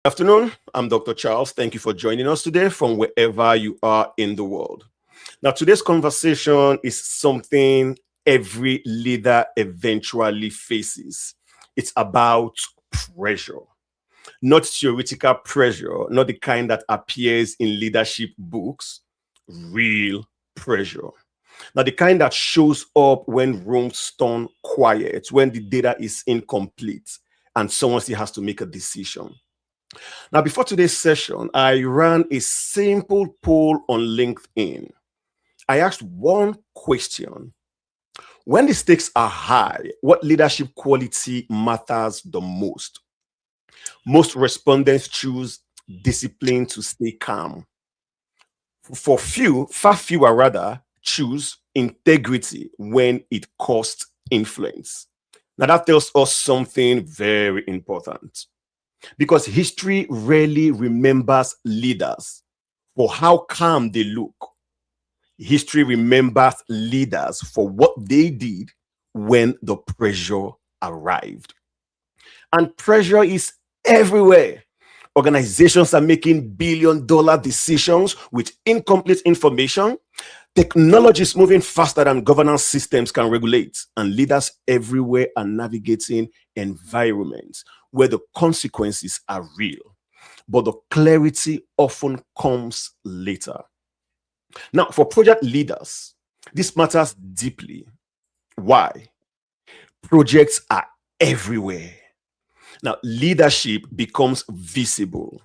Afternoon. I'm Dr. Charles. Thank you for joining us today from wherever you are in the world. Now, today's conversation is something every leader eventually faces. It's about pressure, not theoretical pressure, not the kind that appears in leadership books, real pressure. Now, the kind that shows up when rooms turn quiet, when the data is incomplete, and someone still has to make a decision. Now, before today's session, I ran a simple poll on LinkedIn. I asked one question. When the stakes are high, what leadership quality matters the most? Most respondents choose discipline to stay calm. For few, far fewer rather, choose integrity when it costs influence. Now, that tells us something very important because history rarely remembers leaders for how calm they look. History remembers leaders for what they did when the pressure arrived. And pressure is everywhere. Organizations are making billion-dollar decisions with incomplete information. Technology is moving faster than governance systems can regulate, and leaders everywhere are navigating environments where the consequences are real, but the clarity often comes later. Now, for project leaders, this matters deeply. Why? Projects are everywhere. Now, leadership becomes visible.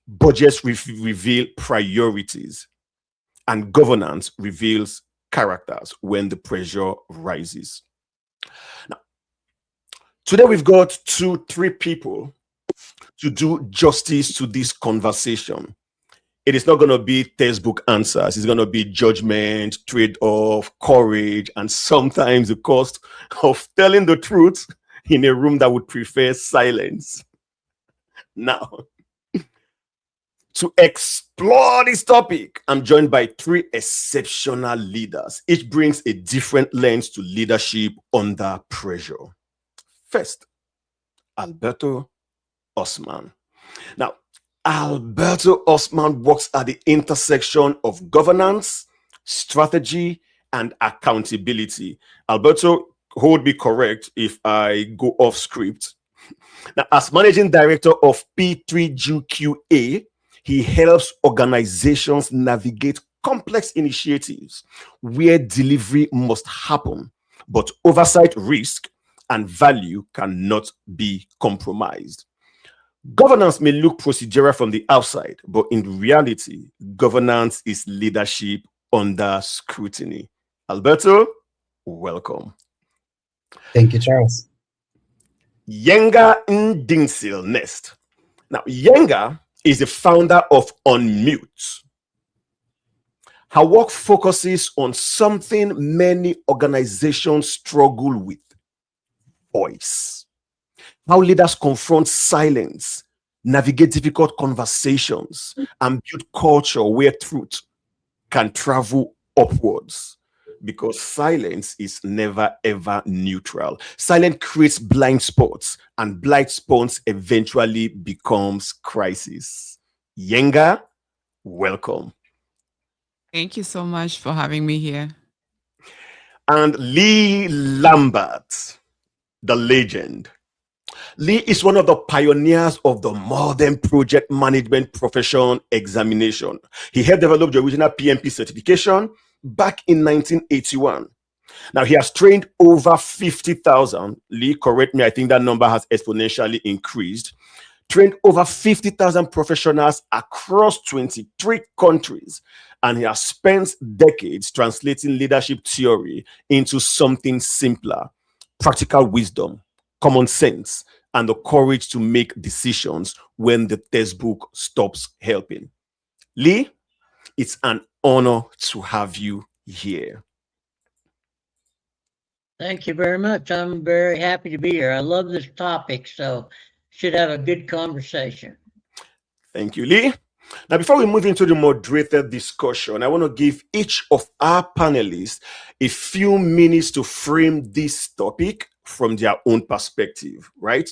Budgets reveal priorities, and governance reveals characters when the pressure rises. Now, today we've got three people to do justice to this conversation. It is not going to be textbook answers. It's going to be judgment, trade-off, courage, and sometimes the cost of telling the truth in a room that would prefer silence. Now, to explore this topic, I'm joined by three exceptional leaders. Each brings a different lens to leadership under pressure. First, Alberto Osman. Now, Alberto Osman works at the intersection of governance, strategy, and accountability. Alberto, hold me correct if I go off script. Now, as managing director of P3GQA, he helps organizations navigate complex initiatives where delivery must happen, but oversight, risk, and value cannot be compromised. Governance may look procedural from the outside, but in reality, governance is leadership under scrutiny. Alberto, welcome. Thank you, Charles. Yenga Ndinsil next. Now, Yenga is the founder of Unmute. Her work focuses on something many organizations struggle with: voice. How leaders confront silence, navigate difficult conversations, and build culture where truth can travel upwards. Because silence is never ever neutral. Silence creates blind spots, and blind spots eventually becomes crisis. Yenga, welcome. Thank you so much for having me here. And Lee Lambert, the legend. Lee is one of the pioneers of the modern project management profession examination. He helped develop the original PMP certification back in 1981. Now, he has trained over 50,000. Lee, correct me, I think that number has exponentially increased. Trained over 50,000 professionals across 23 countries. And he has spent decades translating leadership theory into something simpler: practical wisdom, common sense, and the courage to make decisions when the textbook stops helping. Lee, it's an honor to have you here. Thank you very much. I'm very happy to be here. I love this topic, so should have a good conversation. Thank you, Lee. Now, before we move into the moderated discussion, I want to give each of our panelists a few minutes to frame this topic from their own perspective, right?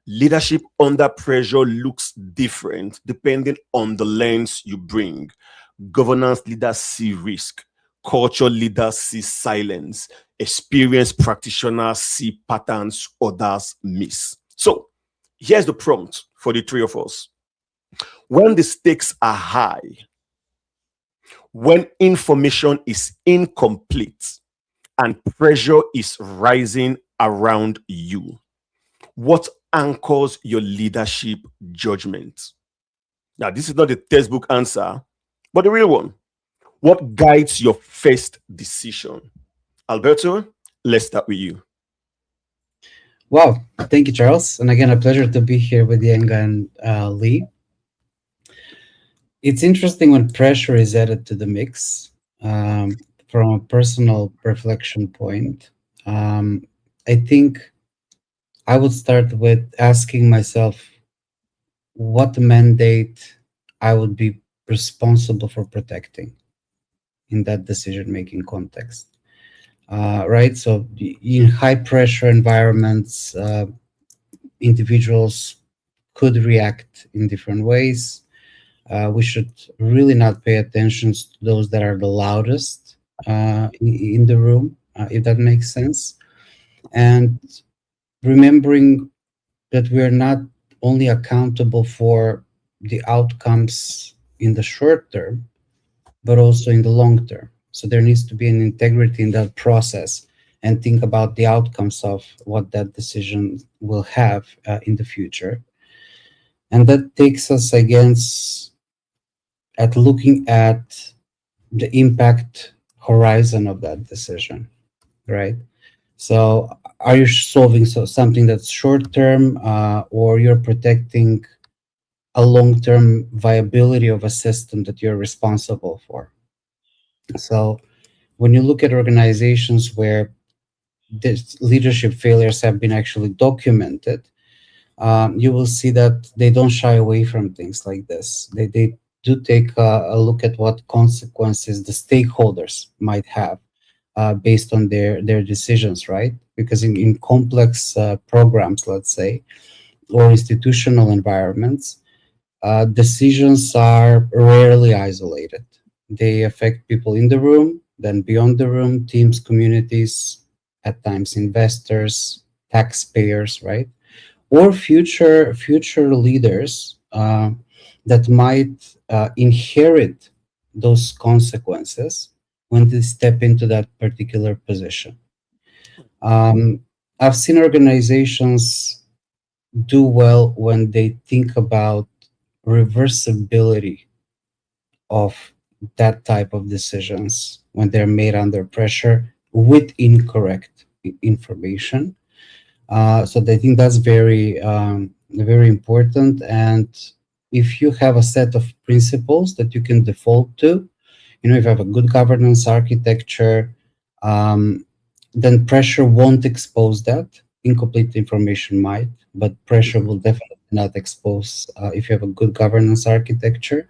Leadership under pressure looks different depending on the lens you bring. Governance leaders see risk, culture leaders see silence, experienced practitioners see patterns others miss. So, here's the prompt for the three of us. When the stakes are high, when information is incomplete, and pressure is rising around you, what anchors your leadership judgment? Now, this is not a textbook answer, but the real one. What guides your first decision? Alberto, let's start with you. Wow, thank you, Charles. And again, a pleasure to be here with Yenga and Lee. It's interesting when pressure is added to the mix. From a personal reflection point, I think I would start with asking myself what mandate I would be responsible for protecting in that decision-making context. Right? So in high pressure environments, individuals could react in different ways. We should really not pay attention to those that are the loudest in the room, if that makes sense. And remembering that we are not only accountable for the outcomes in the short term, but also in the long term. So there needs to be an integrity in that process and think about the outcomes of what that decision will have in the future. And that takes us against at looking at the impact horizon of that decision, right? So are you solving something that's short term, or you're protecting a long-term viability of a system that you're responsible for? So when you look at organizations where these leadership failures have been actually documented, you will see that they don't shy away from things like this. They do take a look at what consequences the stakeholders might have based on their decisions, right? Because in complex programs, let's say, or institutional environments, decisions are rarely isolated. They affect people in the room, then beyond the room, teams, communities, at times investors, taxpayers, right? Or future leaders that might inherit those consequences when they step into that particular position. I've seen organizations do well when they think about reversibility of that type of decisions when they're made under pressure with incorrect information. So I think that's very important. And if you have a set of principles that you can default to, if you have a good governance architecture, then pressure won't expose that. Incomplete information might, but pressure will definitely not expose if you have a good governance architecture,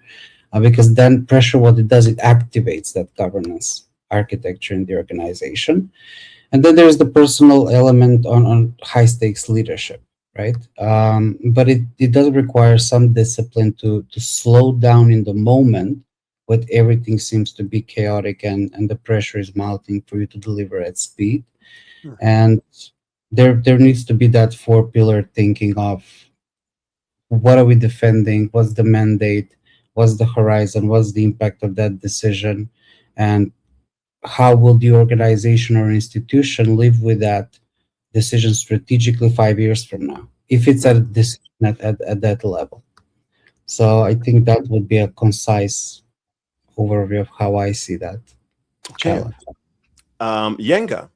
because then pressure, what it does, it activates that governance architecture in the organization. And then there's the personal element on high stakes leadership, right? But it does require some discipline to slow down in the moment when everything seems to be chaotic and the pressure is mounting for you to deliver at speed. And there needs to be that four-pillar thinking of what are we defending, what's the mandate, what's the horizon, what's the impact of that decision, and how will the organization or institution live with that decision strategically 5 years from now, if it's at this at that level. So I think that would be a concise overview of how I see that challenge. Yenga,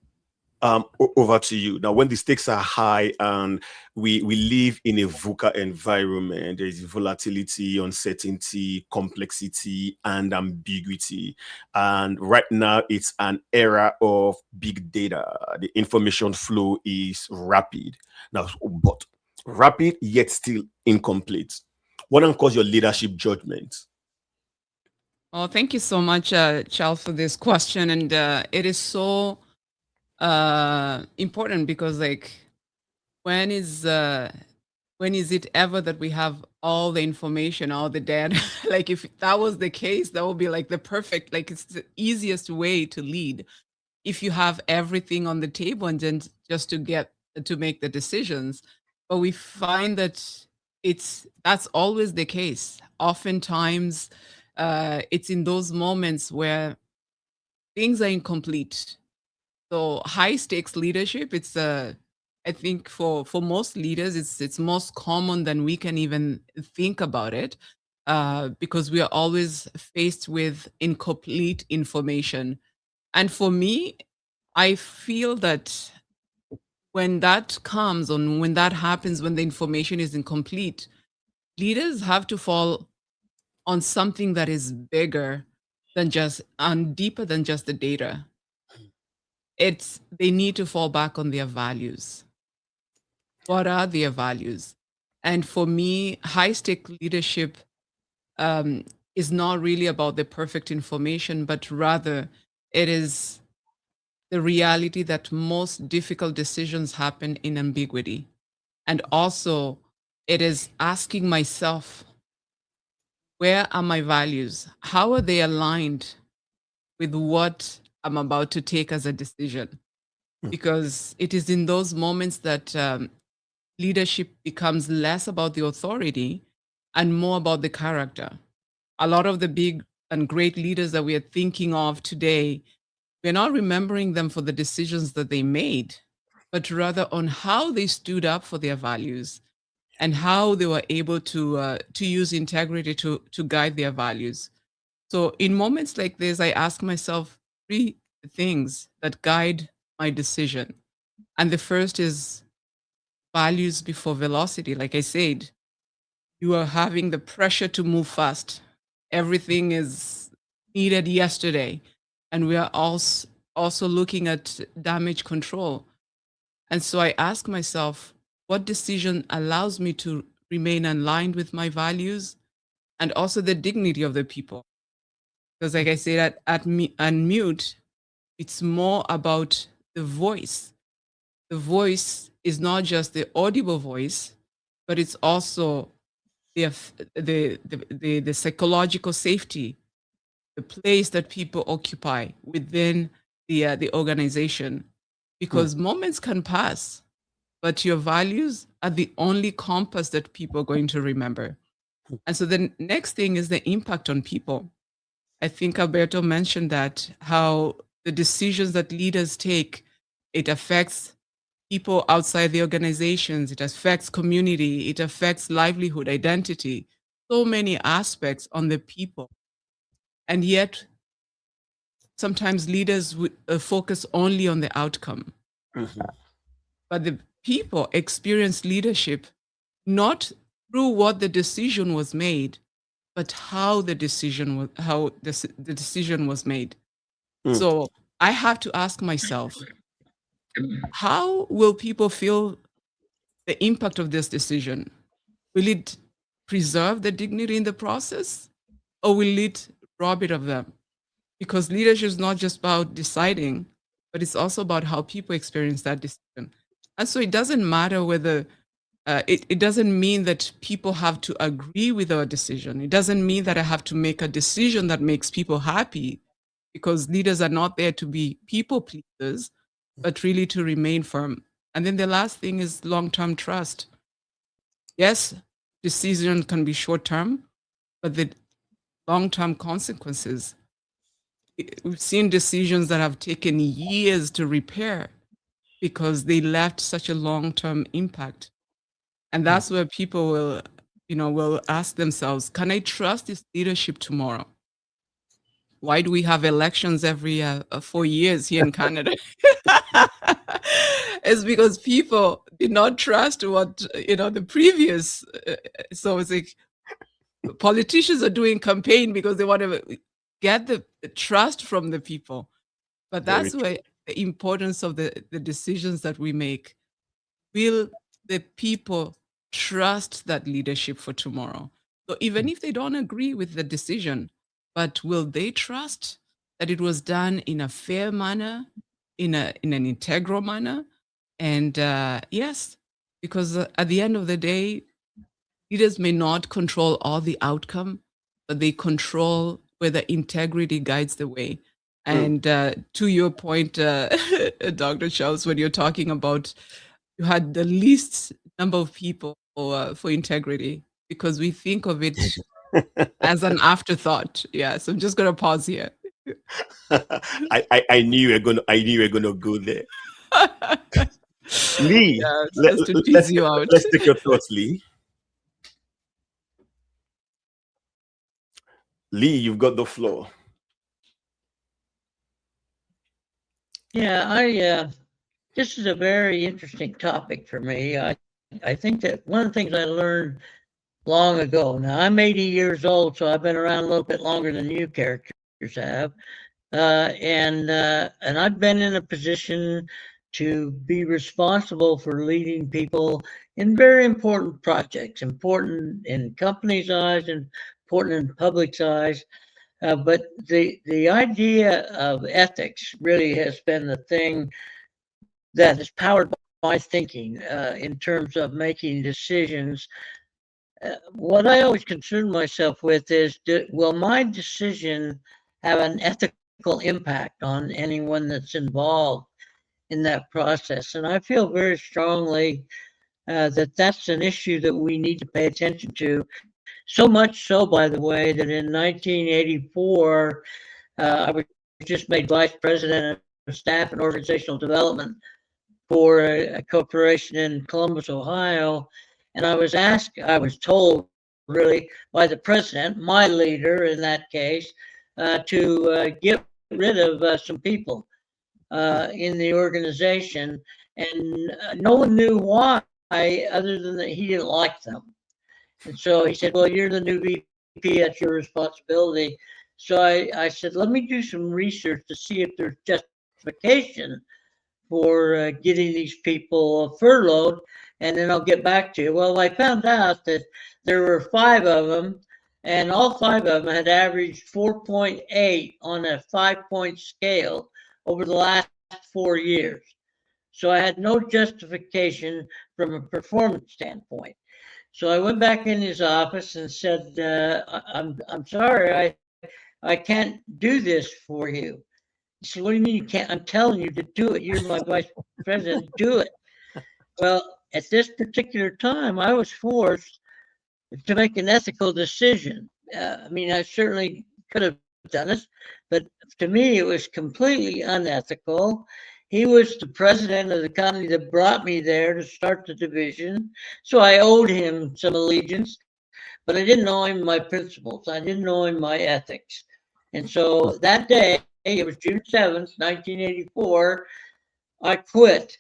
over to you. Now, when the stakes are high and we live in a VUCA environment, there is volatility, uncertainty, complexity, and ambiguity. And right now, it's an era of big data. The information flow is rapid. Now, but rapid yet still incomplete. What anchors your leadership judgment? Oh, thank you so much, Charles, for this question. And it is so important because, like, when is when is it ever that we have all the information, all the data? Like if that was the case, that would be like the perfect, like it's the easiest way to lead. If you have everything on the table and then just to make the decisions. But we find that that's always the case. Oftentimes, it's in those moments where things are incomplete. So high stakes leadership, I think for most leaders, it's most common than we can even think about it, because we are always faced with incomplete information. And for me, I feel that when that comes, or when that happens, when the information is incomplete, leaders have to fall on something that is bigger than just and deeper than just the data. They need to fall back on their values. What are their values? And for me, high stake leadership um, is not really about the perfect information, but rather it is the reality that most difficult decisions happen in ambiguity. And also, it is asking myself, where are my values? How are they aligned with what I'm about to take as a decision? Because it is in those moments that leadership becomes less about the authority and more about the character. A lot of the big and great leaders that we are thinking of today, we're not remembering them for the decisions that they made, but rather on how they stood up for their values and how they were able to use integrity to guide their values. So in moments like this, I ask myself three things that guide my decision. And the first is values before velocity. Like I said, you are having the pressure to move fast. Everything is needed yesterday. And we are also looking at damage control. And so I ask myself, what decision allows me to remain aligned with my values and also the dignity of the people? Because, like I said, at Unmute, it's more about the voice. The voice is not just the audible voice, but it's also the psychological safety, the place that people occupy within the organization. Because moments can pass, but your values are the only compass that people are going to remember. And so the next thing is the impact on people. I think Alberto mentioned that how the decisions that leaders take, it affects people outside the organizations, it affects community, it affects livelihood, identity, so many aspects on the people. And yet, sometimes leaders would focus only on the outcome. But the people experience leadership not through what the decision was made, but how the decision was made. So I have to ask myself, how will people feel the impact of this decision? Will it preserve the dignity in the process, or will it rob it of them? Because leadership is not just about deciding, but it's also about how people experience that decision. And so it doesn't matter whether it doesn't mean that people have to agree with our decision. It doesn't mean that I have to make a decision that makes people happy, because leaders are not there to be people pleasers, but really to remain firm. And then the last thing is long-term trust. Yes, decision can be short-term, but the long-term consequences, we've seen decisions that have taken years to repair because they left such a long-term impact. And that's where people will ask themselves, can I trust this leadership tomorrow? Why do we have elections every 4 years here in Canada? It's because people did not trust what the previous. So it's like politicians are doing campaign because they want to get the trust from the people. But that's where the importance of the decisions that we make. Will the people trust that leadership for tomorrow? So even if they don't agree with the decision, but will they trust that it was done in a fair manner, in an integral manner? And yes, because at the end of the day, leaders may not control all the outcome, but they control where the integrity guides the way. And to your point, Dr. Charles, when you're talking about you had the least number of people for integrity, because we think of it as an afterthought. Yeah, so I'm just going to pause here. I knew you were gonna go there. Lee, Yeah, just to tease you out. let's take your thoughts, Lee. Lee, you've got the floor. Yeah, this is a very interesting topic for me. I think that one of the things I learned long ago. Now I'm 80 years old, so I've been around a little bit longer than you characters have, and I've been in a position to be responsible for leading people in very important projects, important in companies' eyes and important in public's eyes. But the idea of ethics really has been the thing that has powered my thinking in terms of making decisions. What I always concern myself with is, will my decision have an ethical impact on anyone that's involved in that process? And I feel very strongly that that's an issue that we need to pay attention to. So much so, by the way, that in 1984, I was just made vice president of staff and organizational development for a corporation in Columbus, Ohio. And I was told really by the president, my leader in that case, to get rid of some people in the organization. And no one knew why, other than that he didn't like them. And so he said, well, you're the new VP, that's your responsibility. So I said, let me do some research to see if there's justification for getting these people furloughed, and then I'll get back to you. Well, I found out that there were 5 of them, and all 5 of them had averaged 4.8 on a 5-point scale over the last 4 years. So I had no justification from a performance standpoint. So I went back in his office and said, I'm sorry, I can't do this for you. He said, what do you mean you can't? I'm telling you to do it. You're my vice president. Do it. Well, at this particular time, I was forced to make an ethical decision. I mean, I certainly could have done it, but to me, it was completely unethical. He was the president of the company that brought me there to start the division. So I owed him some allegiance, but I didn't owe him my principles. I didn't owe him my ethics. And so that day, it was June 7th, 1984, I quit.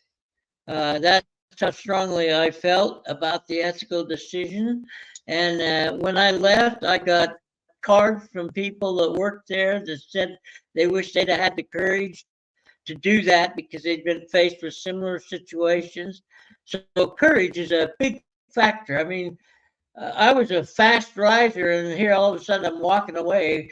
That's how strongly I felt about the ethical decision. And when I left, I got cards from people that worked there that said they wish they'd have had the courage to do that because they'd been faced with similar situations. So courage is a big factor. I mean, I was a fast riser, and here all of a sudden I'm walking away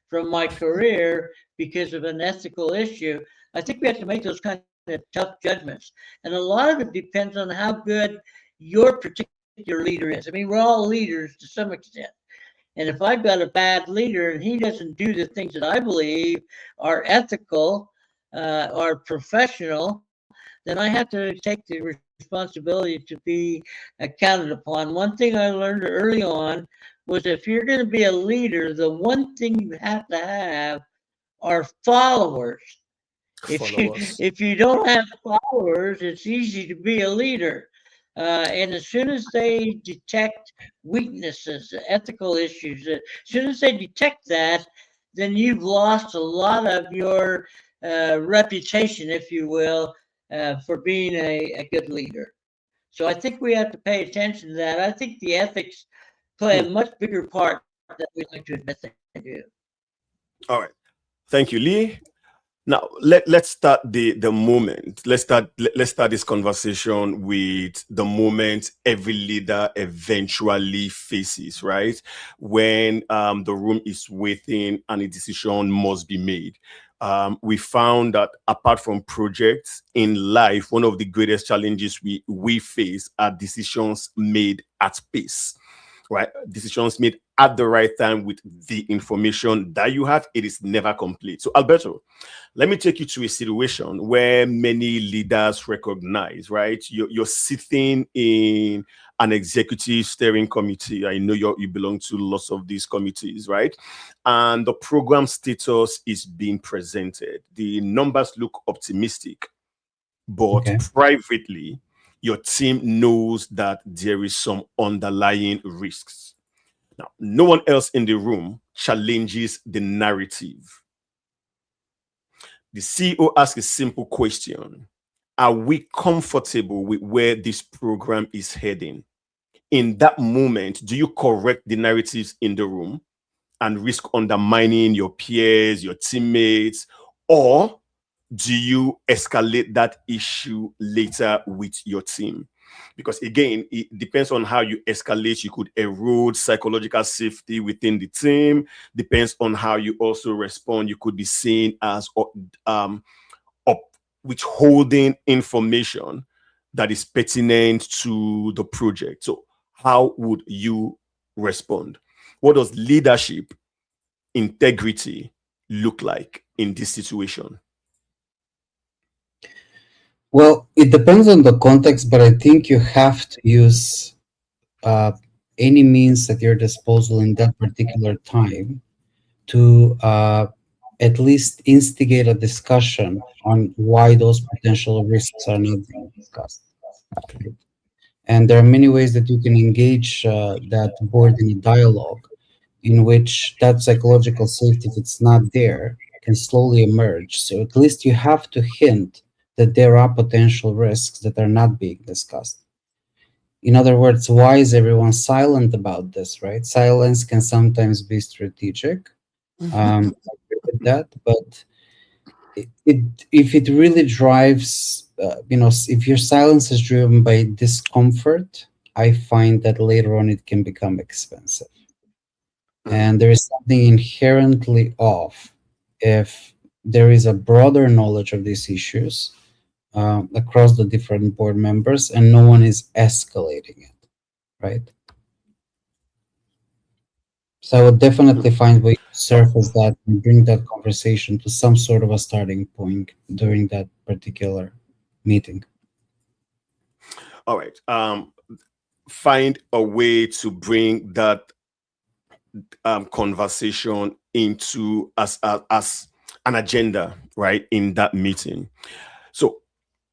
from my career because of an ethical issue. I think we have to make those kind of tough judgments. And a lot of it depends on how good your particular leader is. I mean, we're all leaders to some extent. And if I've got a bad leader and he doesn't do the things that I believe are ethical, are professional, then I have to take the responsibility to be accounted upon. One thing I learned early on was if you're going to be a leader, the one thing you have to have are followers. If you don't have followers, it's easy to be a leader. And as soon as they detect weaknesses, ethical issues, as soon as they detect that, then you've lost a lot of your reputation, if you will, for being a good leader. So I think we have to pay attention to that. I think the ethics play a much bigger part than we like to admit they do. All right. Thank you, Lee. Now let's start the moment. Let's start this conversation with the moment every leader eventually faces, right? When the room is waiting and a decision must be made. we found that apart from projects in life, one of the greatest challenges we face are decisions made at pace, right? Decisions made at the right time with the information that you have. It is never complete. So, Alberto, let me take you to a situation where many leaders recognize, right? You're sitting in an executive steering committee. I know you belong to lots of these committees, right? And the program status is being presented. The numbers look optimistic, but Okay. privately, your team knows that there is some underlying risks. Now, no one else in the room challenges the narrative. The CEO asks a simple question: are we comfortable with where this program is heading? In that moment, do you correct the narratives in the room and risk undermining your peers, your teammates, or do you escalate that issue later with your team? Because again, it depends on how you escalate. You could erode psychological safety within the team. Depends on how you also respond. You could be seen as um, withholding information that is pertinent to the project. So, how would you respond? What does leadership integrity look like in this situation? Well, it depends on the context, but I think you have to use uh, any means at your disposal in that particular time to at least instigate a discussion on why those potential risks are not being discussed. Right? And there are many ways that you can engage that board in a dialogue in which that psychological safety, if it's not there, can slowly emerge. So at least you have to hint that there are potential risks that are not being discussed. In other words, why is everyone silent about this, right? Silence can sometimes be strategic. I agree with that, but if it really drives, if your silence is driven by discomfort, I find that later on it can become expensive. And there is something inherently off if there is a broader knowledge of these issues across the different board members and no one is escalating it, right? So I would definitely find ways to surface that and bring that conversation to some sort of a starting point during that particular meeting. All right. Find a way to bring that conversation into as an agenda, right, in that meeting. So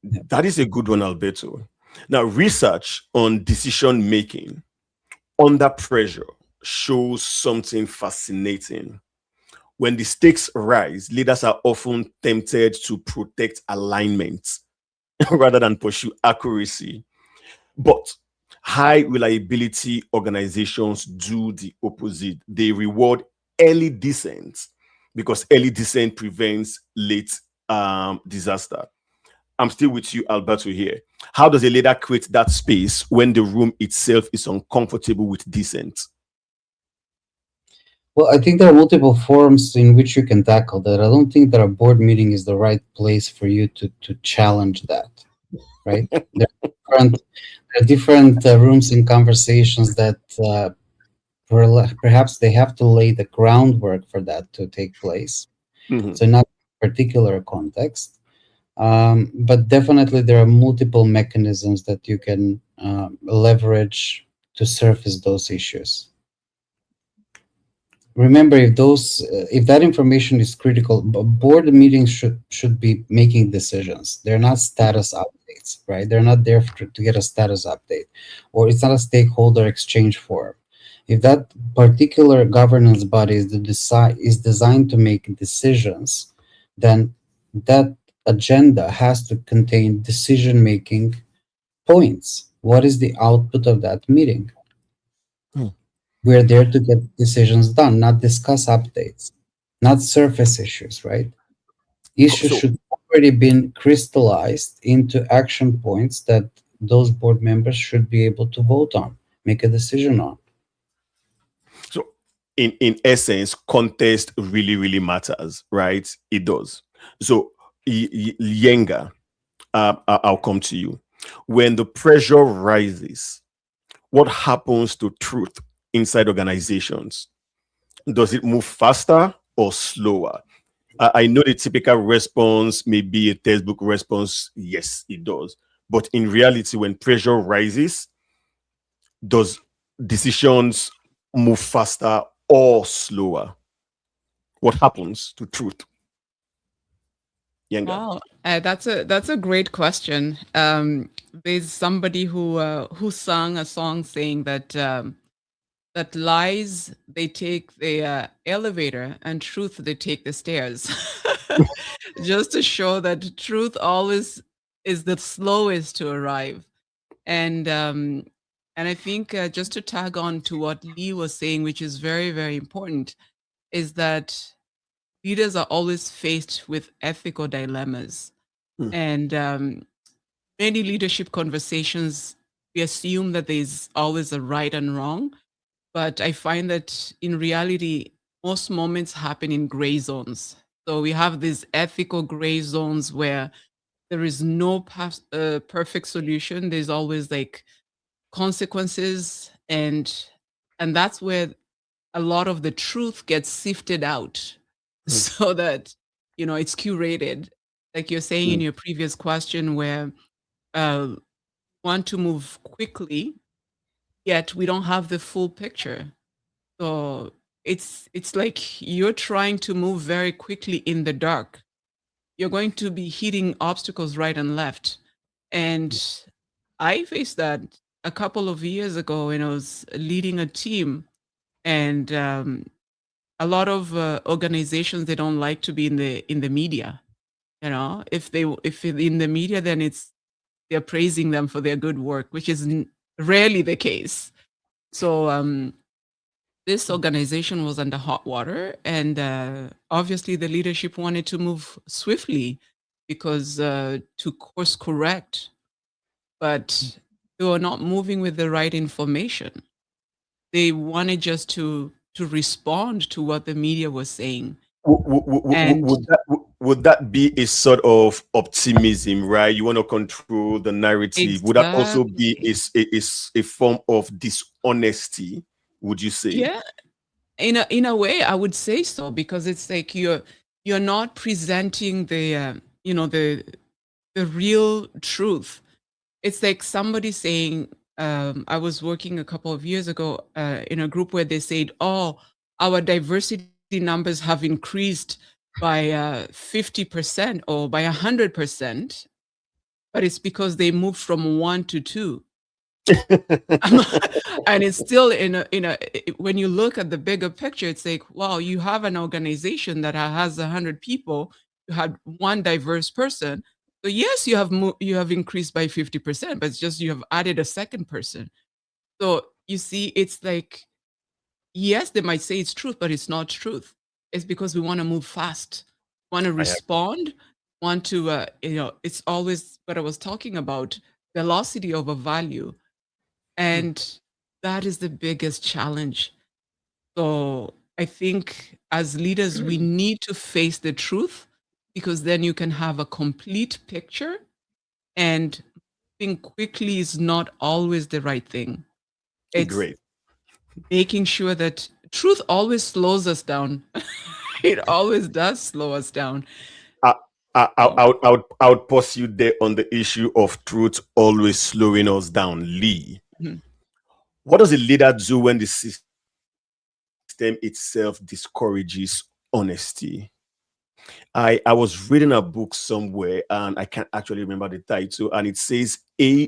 that is a good one, Alberto. Now, research on decision making under pressure shows something fascinating. When the stakes rise, leaders are often tempted to protect alignment rather than pursue accuracy. But high reliability organizations do the opposite. They reward early descent because early descent prevents late disaster. I'm still with you, Alberto, here. How does a leader create that space when the room itself is uncomfortable with descent? Well, I think there are multiple forums in which you can tackle that. I don't think that a board meeting is the right place for you to challenge that, right? There are different rooms and conversations that perhaps they have to lay the groundwork for that to take place. Mhm. So not particular context, but definitely there are multiple mechanisms that you can leverage to surface those issues. Remember, if that information is critical, board meetings should be making decisions. They're not status updates, right? They're not there to get a status update, or it's not a stakeholder exchange forum. If that particular governance body is designed to make decisions, then that agenda has to contain decision making points. What is the output of that meeting? We're there to get decisions done, not discuss updates, not surface issues, right? Issues So, should already been crystallized into action points that those board members should be able to vote on, make a decision on. so in essence, context really, really matters, right? It does. So, Yenga, I'll come to you. When the pressure rises, what happens to truth inside organizations? Does it move faster or slower? I know the typical response may be a textbook response. Yes, it does. But in reality, when pressure rises, does decisions move faster or slower? What happens to truth? Yenga. Wow, that's a great question. There's somebody who sang a song saying that that lies they take the elevator and truth they take the stairs, just to show that truth always is the slowest to arrive. And I think just to tag on to what Lee was saying, which is very very important, is that leaders are always faced with ethical dilemmas. Mm, And many leadership conversations, we assume that there's always a right and wrong. But I find that in reality, most moments happen in gray zones. So we have these ethical gray zones where there is no perfect solution. There's always like consequences, and that's where a lot of the truth gets sifted out mm, so that it's curated, like you're saying in mm. your previous question, where uh, want to move quickly yet we don't have the full picture. So it's like you're trying to move very quickly in the dark. You're going to be hitting obstacles right and left. And I faced that a couple of years ago when I was leading a team. And a lot of organizations, they don't like to be in the media. If in the media, then they're praising them for their good work, which is rarely the case. So this organization was under hot water, and obviously the leadership wanted to move swiftly because to course correct, but they were not moving with the right information. They wanted just to respond to what the media was saying. And Would that be a sort of optimism, right? You want to control the narrative. Would that also be exactly, a form of dishonesty? Would you say? yeah, in a way, I would say so, because it's like you're not presenting the real truth. It's like somebody saying, I was working a couple of years ago in a group where they said, "Oh, our diversity numbers have increased by 50% or by 100%," but it's because they moved from one to two. And it's still when you look at the bigger picture, it's like, wow, you have an organization that has 100 people, you had one diverse person. So yes, you have increased by 50%, but it's just you have added a second person. So you see, it's like, yes, they might say it's truth, but it's not truth. It's because we want to move fast, want to I have. respond, want to it's always what I was talking about, velocity over value. Mm, And that is the biggest challenge. So I think as leaders, we need to face the truth, because then you can have a complete picture, and think quickly is not always the right thing. It's great. making sure that truth always slows us down. It always does slow us down. I, So, I would pause you there on the issue of truth always slowing us down. Lee, mhm. what does a leader do when the system itself discourages honesty? I was reading a book somewhere and I can't actually remember the title, and it says A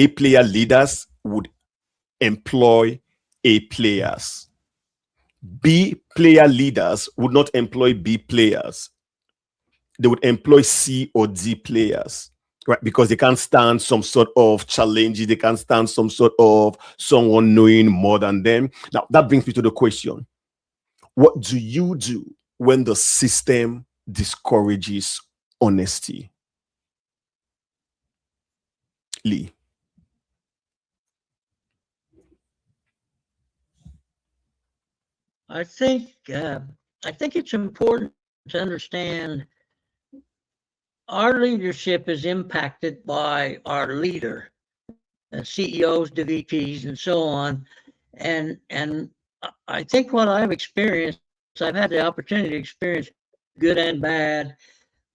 player leaders would employ A players. B player leaders would not employ B players. They would employ C or D players, right? Because they can't stand some sort of challenges. They can't stand some sort of someone knowing more than them. Now, that brings me to the question: what do you do when the system discourages honesty? Lee. I think it's important to understand our leadership is impacted by our leader, CEOs, the VPs, and so on. And I think what I've experienced, I've had the opportunity to experience good and bad.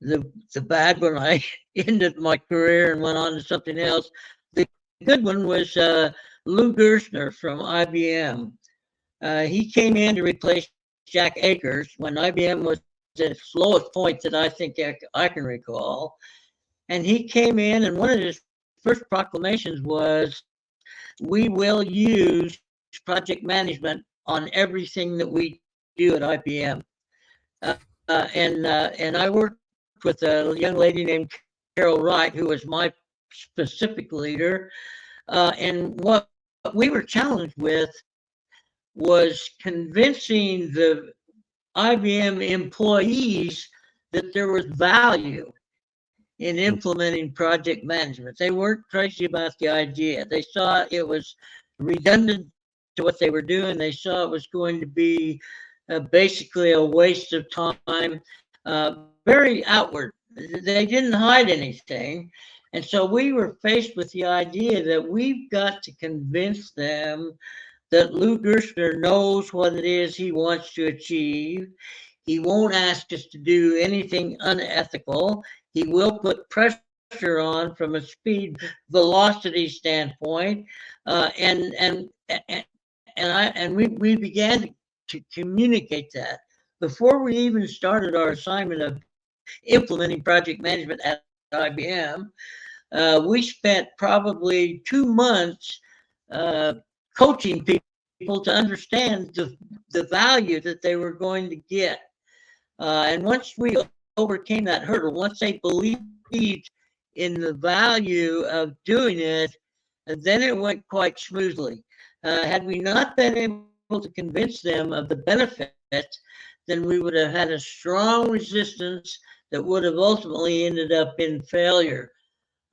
The bad when I ended my career and went on to something else. The good one was Lou Gerstner from IBM. He came in to replace Jack Akers when IBM was at its lowest point that I think I can recall. And he came in, and one of his first proclamations was, "We will use project management on everything that we do at IBM." And I worked with a young lady named Carol Wright, who was my specific leader. And what we were challenged with was convincing the IBM employees that there was value in implementing project management. They weren't crazy about the idea. They saw it was redundant to what they were doing. They saw it was going to be basically a waste of time, very outward. They didn't hide anything. And so we were faced with the idea that we've got to convince them that Lou Gerstner knows what it is he wants to achieve. He won't ask us to do anything unethical. He will put pressure on from a speed velocity standpoint, and we began to communicate that before we even started our assignment of implementing project management at IBM. We spent probably 2 months coaching people to understand the value that they were going to get. And once we overcame that hurdle, once they believed in the value of doing it, then it went quite smoothly. Had we not been able to convince them of the benefit, then we would have had a strong resistance that would have ultimately ended up in failure.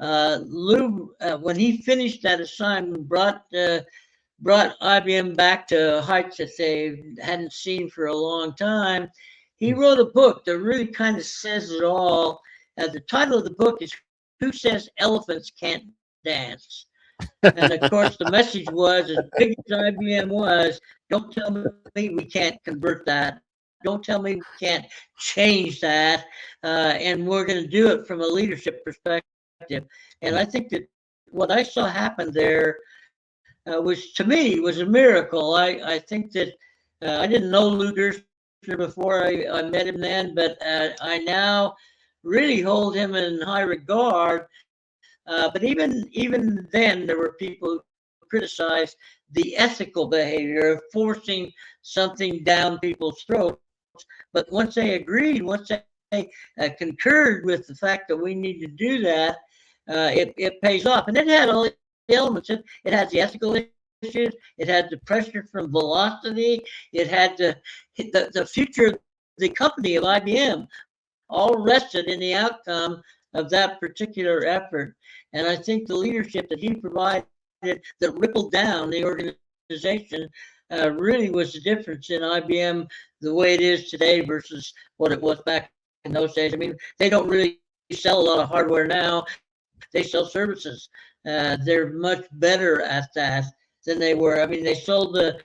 Lou, when he finished that assignment, brought IBM back to heights that they hadn't seen for a long time. He wrote a book that really kind of says it all. The title of the book is "Who Says Elephants Can't Dance?" And of course, the message was, as big as IBM was, don't tell me we can't convert that. Don't tell me we can't change that. And we're going to do it from a leadership perspective. And I think that what I saw happen there was, to me, was a miracle. I think that I didn't know Lou Gerstner before I met him then, but I now really hold him in high regard. But even then, there were people who criticized the ethical behavior of forcing something down people's throats. But once they agreed, once they concurred with the fact that we need to do that, it pays off. And it had all the elements. It has the ethical issues. It had the pressure from velocity. It had the future of the company of IBM all rested in the outcome of that particular effort. And I think the leadership that he provided that rippled down the organization really was the difference in IBM the way it is today versus what it was back in those days. I mean, they don't really sell a lot of hardware now. They sell services. They're much better at that than they were. I mean, they sold the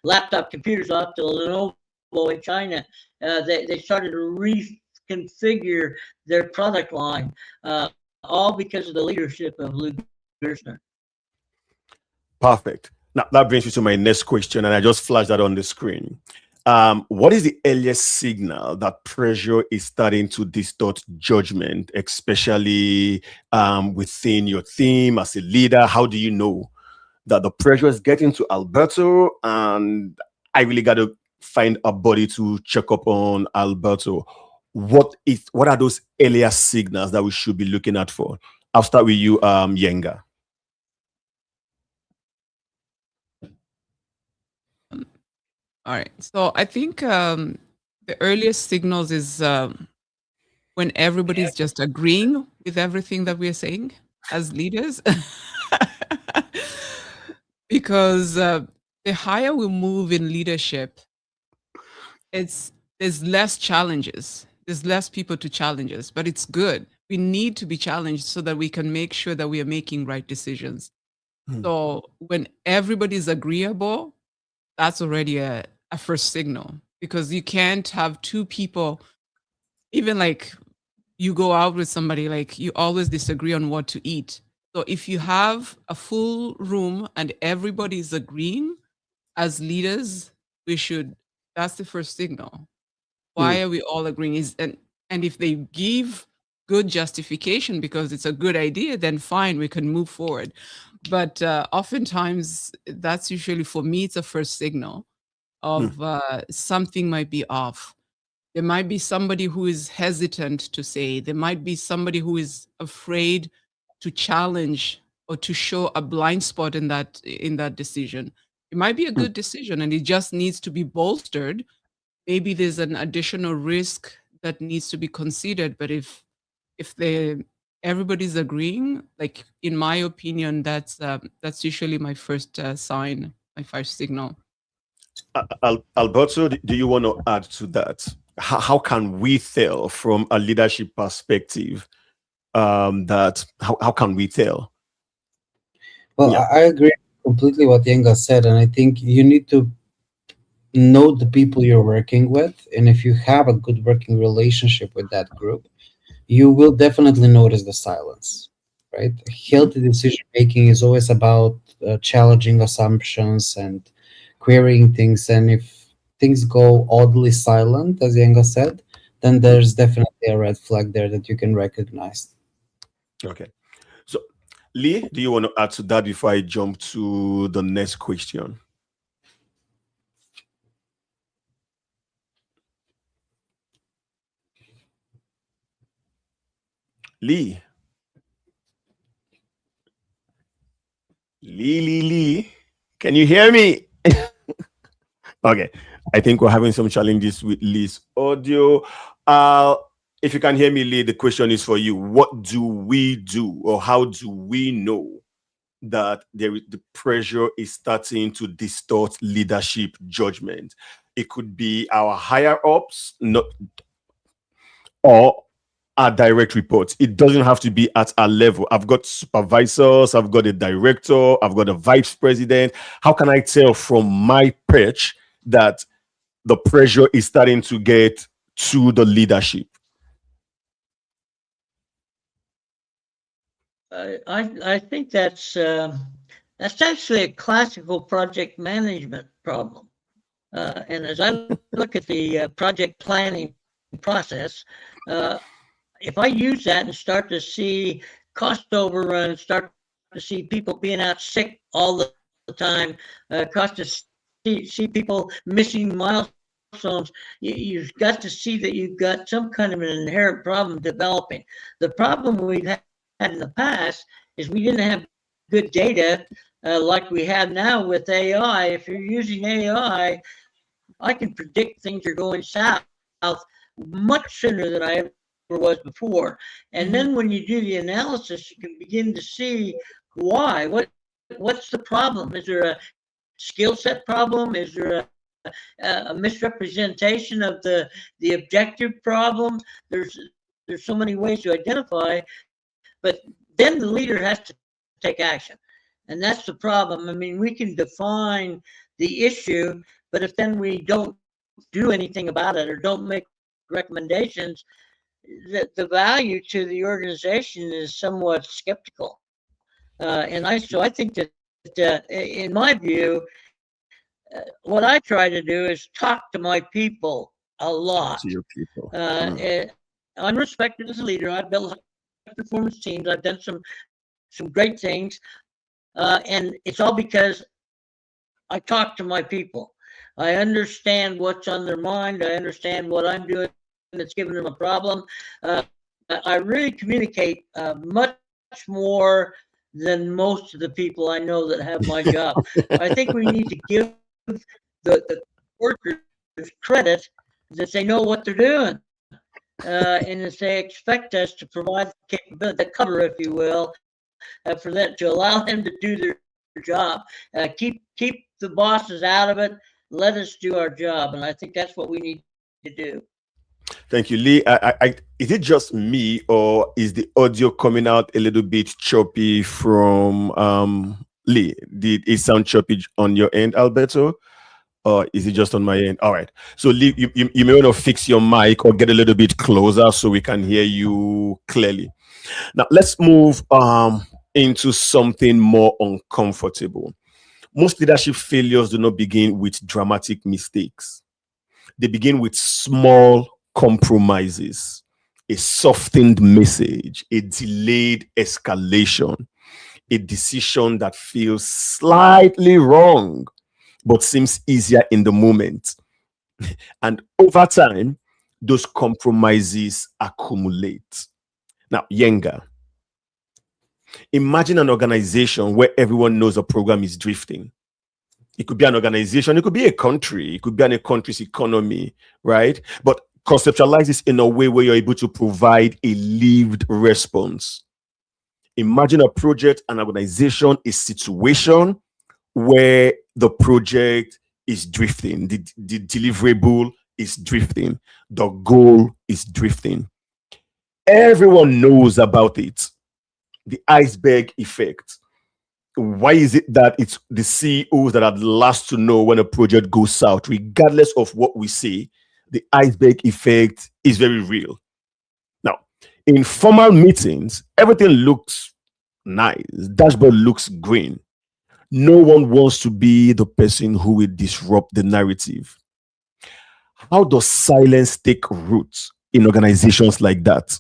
laptop computers off to Lenovo in China. They started to reconfigure their product line, all because of the leadership of Lou Gerstner. Perfect. Now that brings me to my next question, and I just flashed that on the screen. What is the earliest signal that pressure is starting to distort judgment, especially within your team as a leader? How do you know that the pressure is getting to Alberto and I really got to find a body to check up on Alberto? What are those earlier signals that we should be looking at for? I'll start with you, Yenga. All right. So I think the earliest signals is when everybody's just agreeing with everything that we're saying as leaders. Because the higher we move in leadership, it's there's less challenges. There's less people to challenge us, but it's good. We need to be challenged so that we can make sure that we are making right decisions. Hmm. So when everybody's agreeable, that's already a first signal, because you can't have two people, even like you go out with somebody, like you always disagree on what to eat. So if you have a full room and everybody's agreeing, as leaders, we should, that's the first signal. Hmm. Why are we all agreeing? And if they give good justification because it's a good idea, then fine, we can move forward. But oftentimes, that's usually, for me, it's a first signal Hmm. of something might be off. There might be somebody who is hesitant to say. There might be somebody who is afraid to challenge or to show a blind spot in that decision. It might be a Hmm. good decision and it just needs to be bolstered. Maybe there's an additional risk that needs to be considered, but if they everybody's agreeing, like in my opinion, that's usually my first sign, my first signal. Alberto, do you want to add to that? How can we tell from a leadership perspective that how can we tell? Well, Yeah. I agree completely what Yenga said, and I think you need to know the people you're working with, and if you have a good working relationship with that group, you will definitely notice the silence, right? Mhm. Healthy decision making is always about challenging assumptions and querying things, and if things go oddly silent, as Yenga said, then Hmm. there's definitely a red flag there that you can recognize. Okay. So, Lee, do you want to add to that before I jump to the next question? Lee, Lee, can you hear me? Okay, I think we're having some challenges with Lee's audio. Uh, if you can hear me, Lee, the question is for you. What do we do, or how do we know that the pressure is starting to distort leadership judgment? It could be our higher ups, not or our direct reports. It doesn't have to be at our level. I've got supervisors, I've got a director, I've got a vice president. How can I tell from my perch that the pressure is starting to get to the leadership? I think that's actually a classical project management problem. And as I look at the project planning process, uh, if I use that and start to see cost overruns, start to see people being out sick all the time, cost to see people missing milestones, you've got to see that you've got some kind of an inherent problem developing. The problem we've had in the past is we didn't have good data like we have now with AI. If you're using AI, I can predict things are going south much sooner than I ever was before. And Mhm. then when you do the analysis, you can begin to see why. What's the problem? Is there a skill set problem? Is there a misrepresentation of the objective problem? There's so many ways to identify, but then the leader has to take action. And that's the problem. I mean, we can define the issue, but if then we don't do anything about it or don't make recommendations, the value to the organization is somewhat skeptical. So I think that in my view, what I try to do is talk to my people a Talk lot. to your people. I'm respected as a leader. I've built high performance teams. I've done some great things, and it's all because I talk to my people. I understand what's on their mind. I understand what I'm doing that's giving them a problem. I really communicate much more than most of the people I know that have my job. I think we need to give the workers credit that they know what they're doing. And that they expect us to provide the capability, the cover, if you will, for that to allow them to do their job. Keep the bosses out of it. let us do our job. And I think that's what we need to do. Thank you, Lee. Is it just me, or is the audio coming out a little bit choppy from Lee? Did it sound choppy on your end, Alberto? Or is it just on my end? All right. So Lee, you may want to fix your mic or get a little bit closer so we can hear you clearly. Now let's move into something more uncomfortable. Most leadership failures do not begin with dramatic mistakes. They begin with small compromises, a softened message, a delayed escalation, a decision that feels slightly wrong but seems easier in the moment. And over time, those compromises accumulate. Now, Yenga, imagine an organization where everyone knows a program is drifting. It could be an organization, it could be a country, it could be a country's economy, right? But conceptualize this in a way where you're able to provide a lived response. Imagine a project, an organization, a situation where the project is drifting, the deliverable is drifting, the goal is drifting. Everyone knows about it. The iceberg effect. Why is it that it's the CEOs that are the last to know when a project goes south? Regardless of what we say, the iceberg effect is very real. Now, in formal meetings, everything looks nice. Dashboard looks green. No one wants to be the person who will disrupt the narrative. How does silence take root in organizations like that?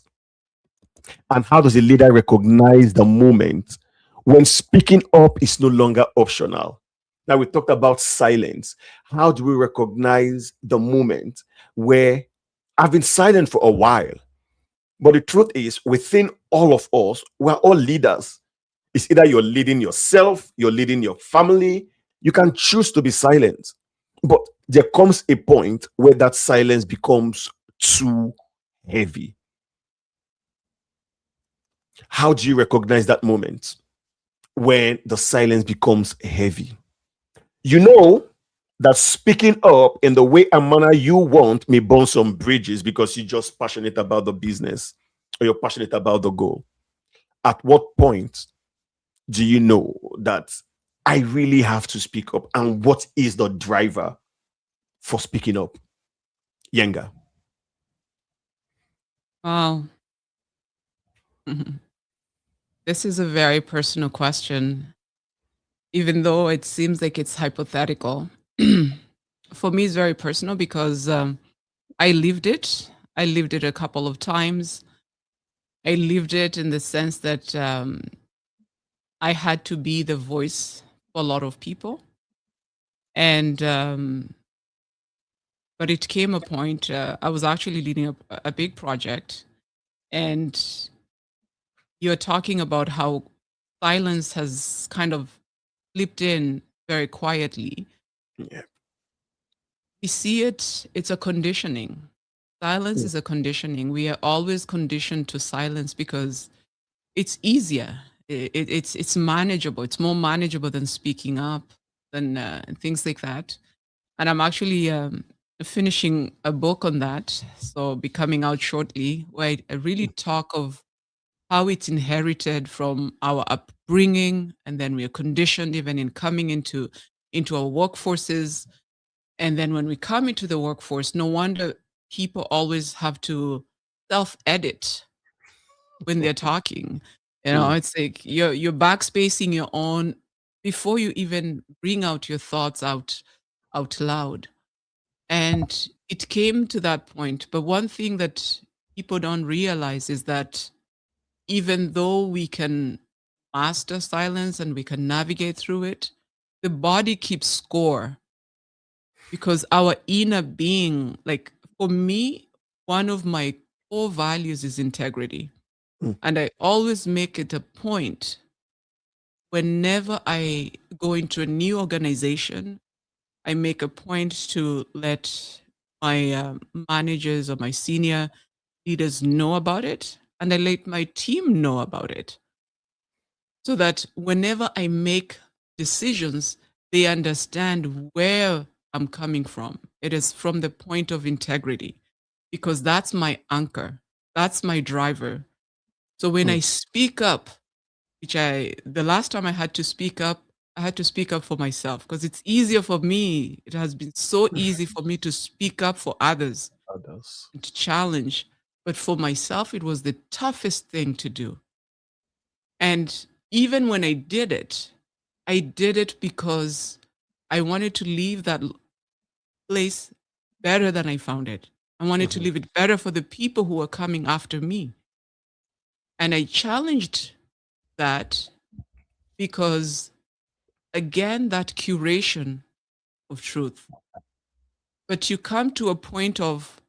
And how does a leader recognize the moment when speaking up is no longer optional? Now, we talked about silence. How do we recognize the moment where I've been silent for a while? But the truth is, within all of us, we're all leaders. It's either you're leading yourself, you're leading your family. You can choose to be silent. But there comes a point where that silence becomes too heavy. How do you recognize that moment when the silence becomes heavy? You know that speaking up in the way and manner you want may burn some bridges because you're just passionate about the business or you're passionate about the goal. At what point do you know that I really have to speak up? And what is the driver for speaking up? Yenga. Wow. This is a very personal question, even though it seems like it's hypothetical. For me, it's very personal because I lived it. I lived it a couple of times. I lived it in the sense that I had to be the voice for a lot of people. And, but it came a point, I was actually leading a big project. And you're talking about how silence has kind of slipped in very quietly. Yeah. We see it, it's a conditioning. Silence is a conditioning. We are always conditioned to silence because it's easier. It's manageable. It's more manageable than speaking up, than things like that. And I'm actually finishing a book on that, so be coming out shortly, where I really talk of how it's inherited from our upbringing, and then we are conditioned even in coming into our workforces. And then when we come into the workforce, no wonder people always have to self-edit when they're talking. It's like you're backspacing your own before you even bring out your thoughts out loud. And it came to that point. But one thing that people don't realize is that even though we can master silence and we can navigate through it, the body keeps score, because our inner being, like for me, one of my core values is integrity. And I always make it a point whenever I go into a new organization, I make a point to let my managers or my senior leaders know about it, and I let my team know about it, so that whenever I make decisions, they understand where I'm coming from. It is from the point of integrity, because that's my anchor. That's my driver. So when I speak up, the last time I had to speak up, I had to speak up for myself, because it's easier for me. It has been so easy for me to speak up for others Others. and to challenge. But for myself, it was the toughest thing to do. And even when I did it because I wanted to leave that place better than I found it. I wanted to leave it better for the people who were coming after me. And I challenged that because, again, that curation of truth. But you come to a point of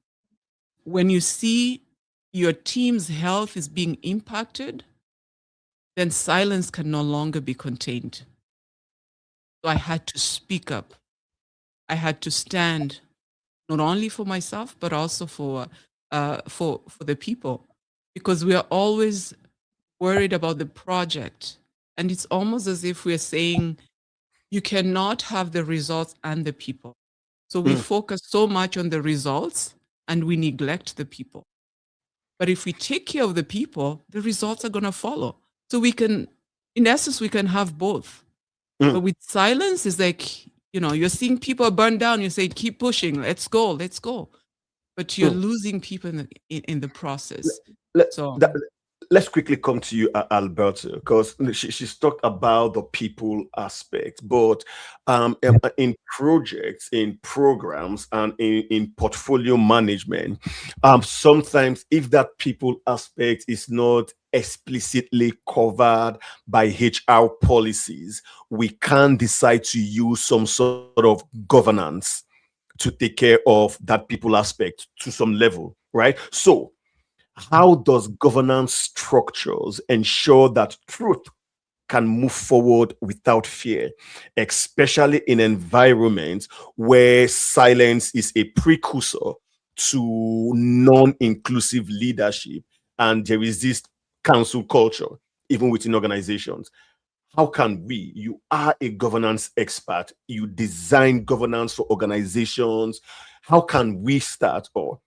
when you see your team's health is being impacted, then silence can no longer be contained. So I had to speak up. I had to stand not only for myself but also for the people, because we are always worried about the project, and it's almost as if we're saying you cannot have the results and the people. So we focus so much on the results and we neglect the people. But if we take care of the people, the results are going to follow. So we can, in essence, we can have both. But with silence, it's like, you're seeing people burn down. You say, keep pushing. Let's go. Let's go. But you're losing people in the process. Let, So that, let's quickly come to you, Alberto, because she's talked about the people aspect, but in projects, in programs, and in portfolio management, sometimes if that people aspect is not explicitly covered by HR policies, we can decide to use some sort of governance to take care of that people aspect to some level, right? So how does governance structures ensure that truth can move forward without fear, especially in environments where silence is a precursor to non-inclusive leadership and there is this council culture, even within organizations? How can we, you are a governance expert, you design governance for organizations, how can we start or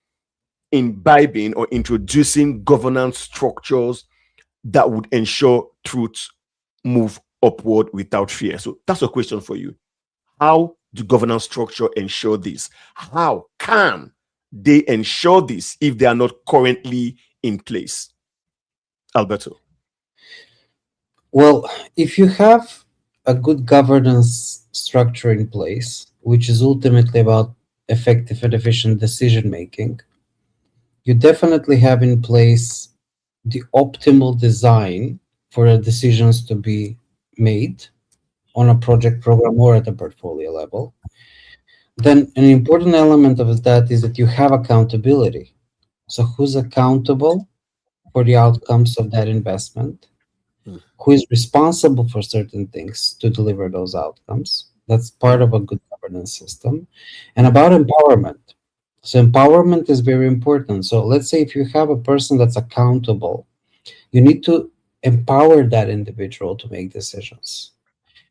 imbibing or introducing governance structures that would ensure truth move upward without fear? So that's a question for you. How do governance structure ensure this? How can they ensure this if they are not currently in place? Alberto. Well, if you have a good governance structure in place, which is ultimately about effective and efficient decision making, you definitely have in place the optimal design for the decisions to be made on a project program or at a portfolio level. Then an important element of that is that you have accountability. So who's accountable for the outcomes of that investment? Who is responsible for certain things to deliver those outcomes? That's part of a good governance system. And about empowerment. So empowerment is very important. So let's say if you have a person that's accountable, you need to empower that individual to make decisions,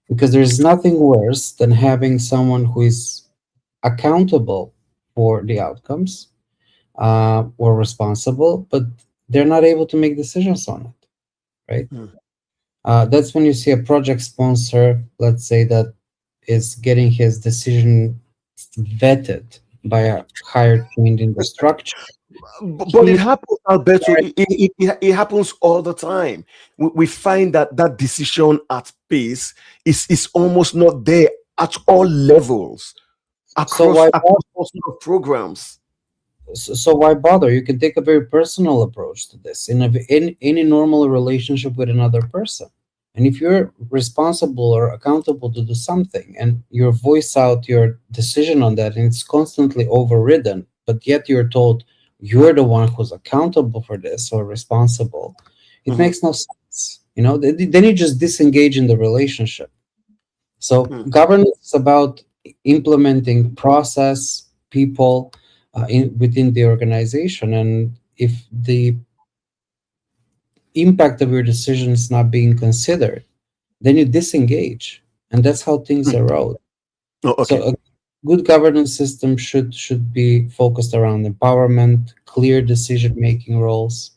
because there's nothing worse than having someone who is accountable for the outcomes or responsible, but they're not able to make decisions on it, right? That's when you see a project sponsor, let's say, that is getting his decision vetted by a higher trained in the structure. But it happens, Alberto. It happens all the time. We find that that decision at pace is almost not there at all levels So across all sort of programs. why bother? You can take a very personal approach to this in any normal relationship with another person. And if you're responsible or accountable to do something and you voice out your decision on that and it's constantly overridden, but yet you're told you're the one who's accountable for this or responsible, it makes no sense. Then you just disengage in the relationship. So governance is about implementing process, people within the organization. And if the impact of your decision is not being considered, then you disengage, and that's how things erode. Oh, So okay. Good governance system should be focused around empowerment, clear decision making roles.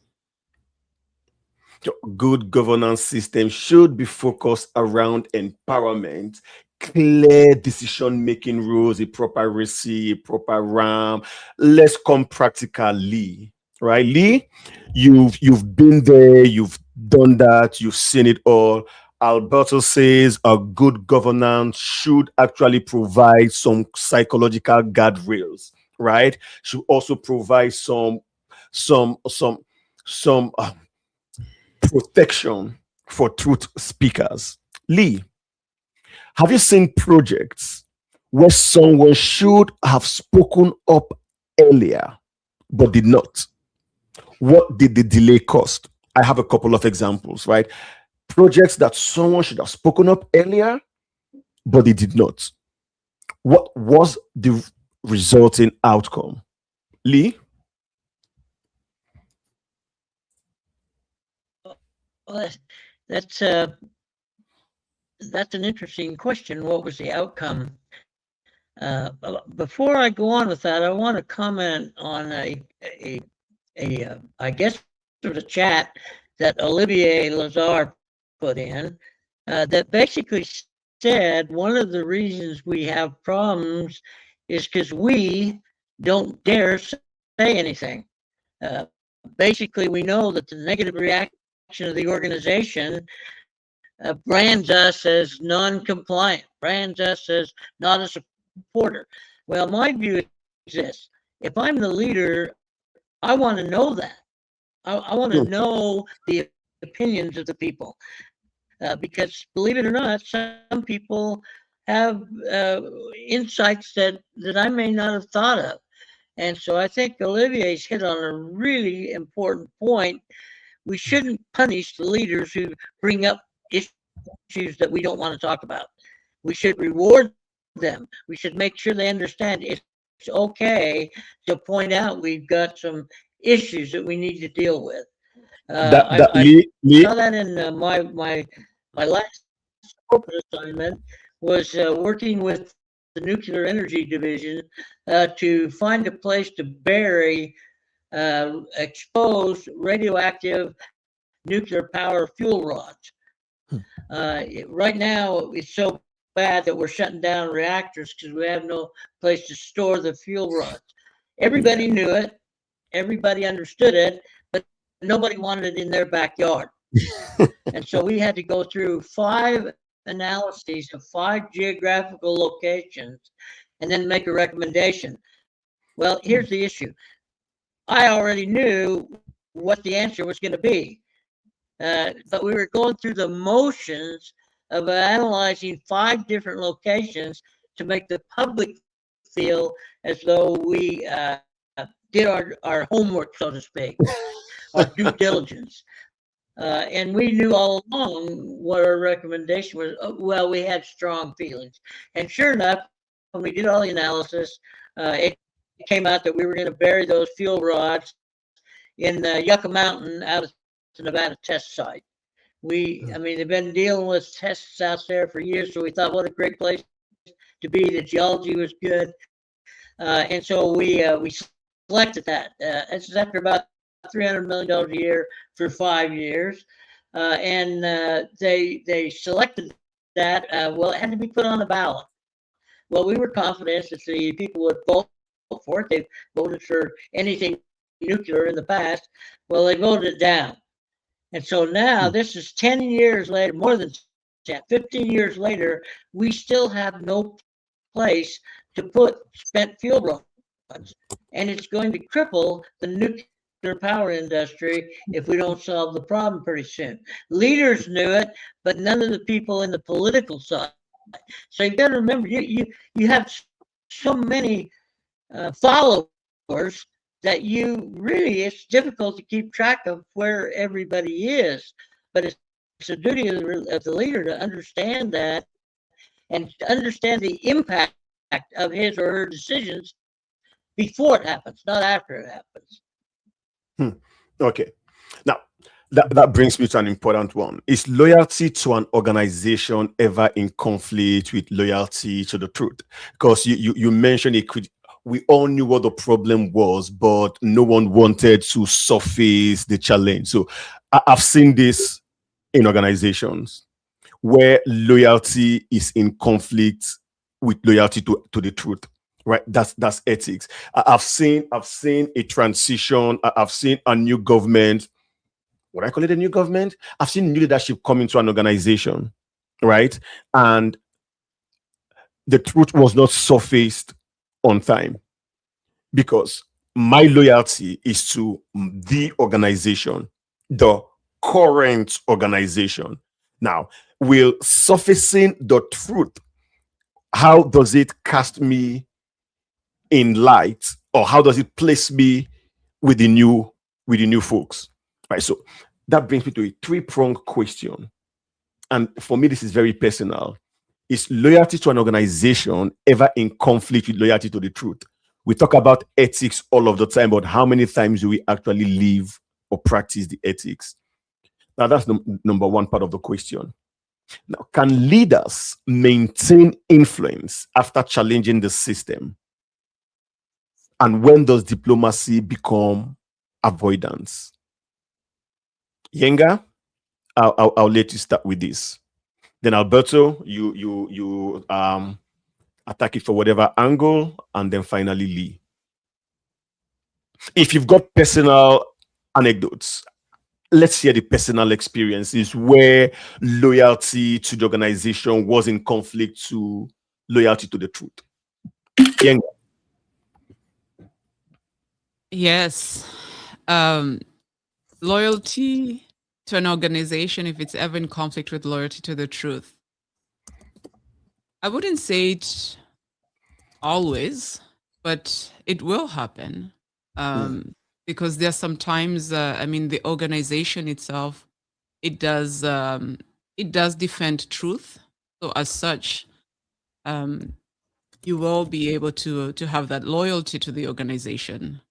Good governance system should be focused around empowerment, clear decision making rules, a proper RISI, a proper RAM. Let's come practically, right? Lee, you've been there, you've done that, you've seen it all. Alberto says a good governance should actually provide some psychological guardrails, right? Should also provide some some some protection for truth speakers. Lee, have you seen projects where someone should have spoken up earlier but did not? What did the delay cost? I have a couple of examples, right? Projects that someone should have spoken up earlier but they did not. What was the resulting outcome? Lee? Well, that's that's an interesting question. What was the outcome? Before I go on with that, I want to comment on I guess it was a chat that Olivier Lazar put in that basically said one of the reasons we have problems is because we don't dare say anything. Basically, we know that the negative reaction of the organization brands us as non-compliant, brands us as not a supporter. Well, my view is this: if I'm the leader, I want to know that. I want to know the opinions of the people because, believe it or not, some people have insights that I may not have thought of. And so I think Olivier's hit on a really important point. We shouldn't punish the leaders who bring up issues that we don't want to talk about. We should reward them. We should make sure they understand it's okay to point out we've got some issues that we need to deal with. I saw Lee, that Lee, in my last corporate assignment was working with the nuclear energy division to find a place to bury exposed radioactive nuclear power fuel rods. Right now, it's so bad that we're shutting down reactors because we have no place to store the fuel rods. Everybody knew it, everybody understood it, but nobody wanted it in their backyard. And so we had to go through 5 analyses of 5 geographical locations and then make a recommendation. Well, here's the issue. I already knew what the answer was going to be. But we were going through the motions of analyzing 5 different locations to make the public feel as though we did our homework, so to speak, our due diligence. And we knew all along what our recommendation was. Well, we had strong feelings. And sure enough, when we did all the analysis, it came out that we were going to bury those fuel rods in Yucca Mountain out of the Nevada test site. I mean, they've been dealing with tests out there for years, so we thought, what a great place to be. The geology was good, and so we selected that. This is after about $300 million a year for 5 years, and they selected that. Well, it had to be put on a ballot. Well, we were confident that the people would vote for it. They voted for anything nuclear in the past. Well, they voted it down. And so now this is 10 years later, more than 10, 15 years later, we still have no place to put spent fuel rods. And it's going to cripple the nuclear power industry if we don't solve the problem pretty soon. Leaders knew it, but none of the people in the political side. So you got to remember, you have so many followers that you really, it's difficult to keep track of where everybody is. But it's the duty of the leader to understand that and to understand the impact of his or her decisions before it happens, not after it happens. okay. Now, That brings me to an important one. Is loyalty to an organization ever in conflict with loyalty to the truth? Because you mentioned it could, we all knew what the problem was, but no one wanted to surface the challenge. So I've seen this in organizations where loyalty is in conflict with loyalty to the truth. Right, that's ethics. I've seen a transition. I've seen a new government, what I call it a new government. I've seen new leadership come into an organization, right? And the truth was not surfaced on time because my loyalty is to the organization, the current organization. Now, will surfacing the truth, how does it cast me in light, or how does it place me with the new folks? Right. So that brings me to a three-pronged question. And for me, this is very personal. Is loyalty to an organization ever in conflict with loyalty to the truth? We talk about ethics all of the time, but how many times do we actually live or practice the ethics? Now, that's the number one part of the question. Now, can leaders maintain influence after challenging the system? And when does diplomacy become avoidance? Yenga, I'll let you start with this. Then Alberto, you attack it for whatever angle, and then finally Lee. If you've got personal anecdotes, let's hear the personal experiences where loyalty to the organization was in conflict to loyalty to the truth. Yenga. Yes. Loyalty to an organization, if it's ever in conflict with loyalty to the truth, I wouldn't say it always, but it will happen. Because there's sometimes, I mean, the organization itself, it does defend truth. So as such, you will be able to have that loyalty to the organization.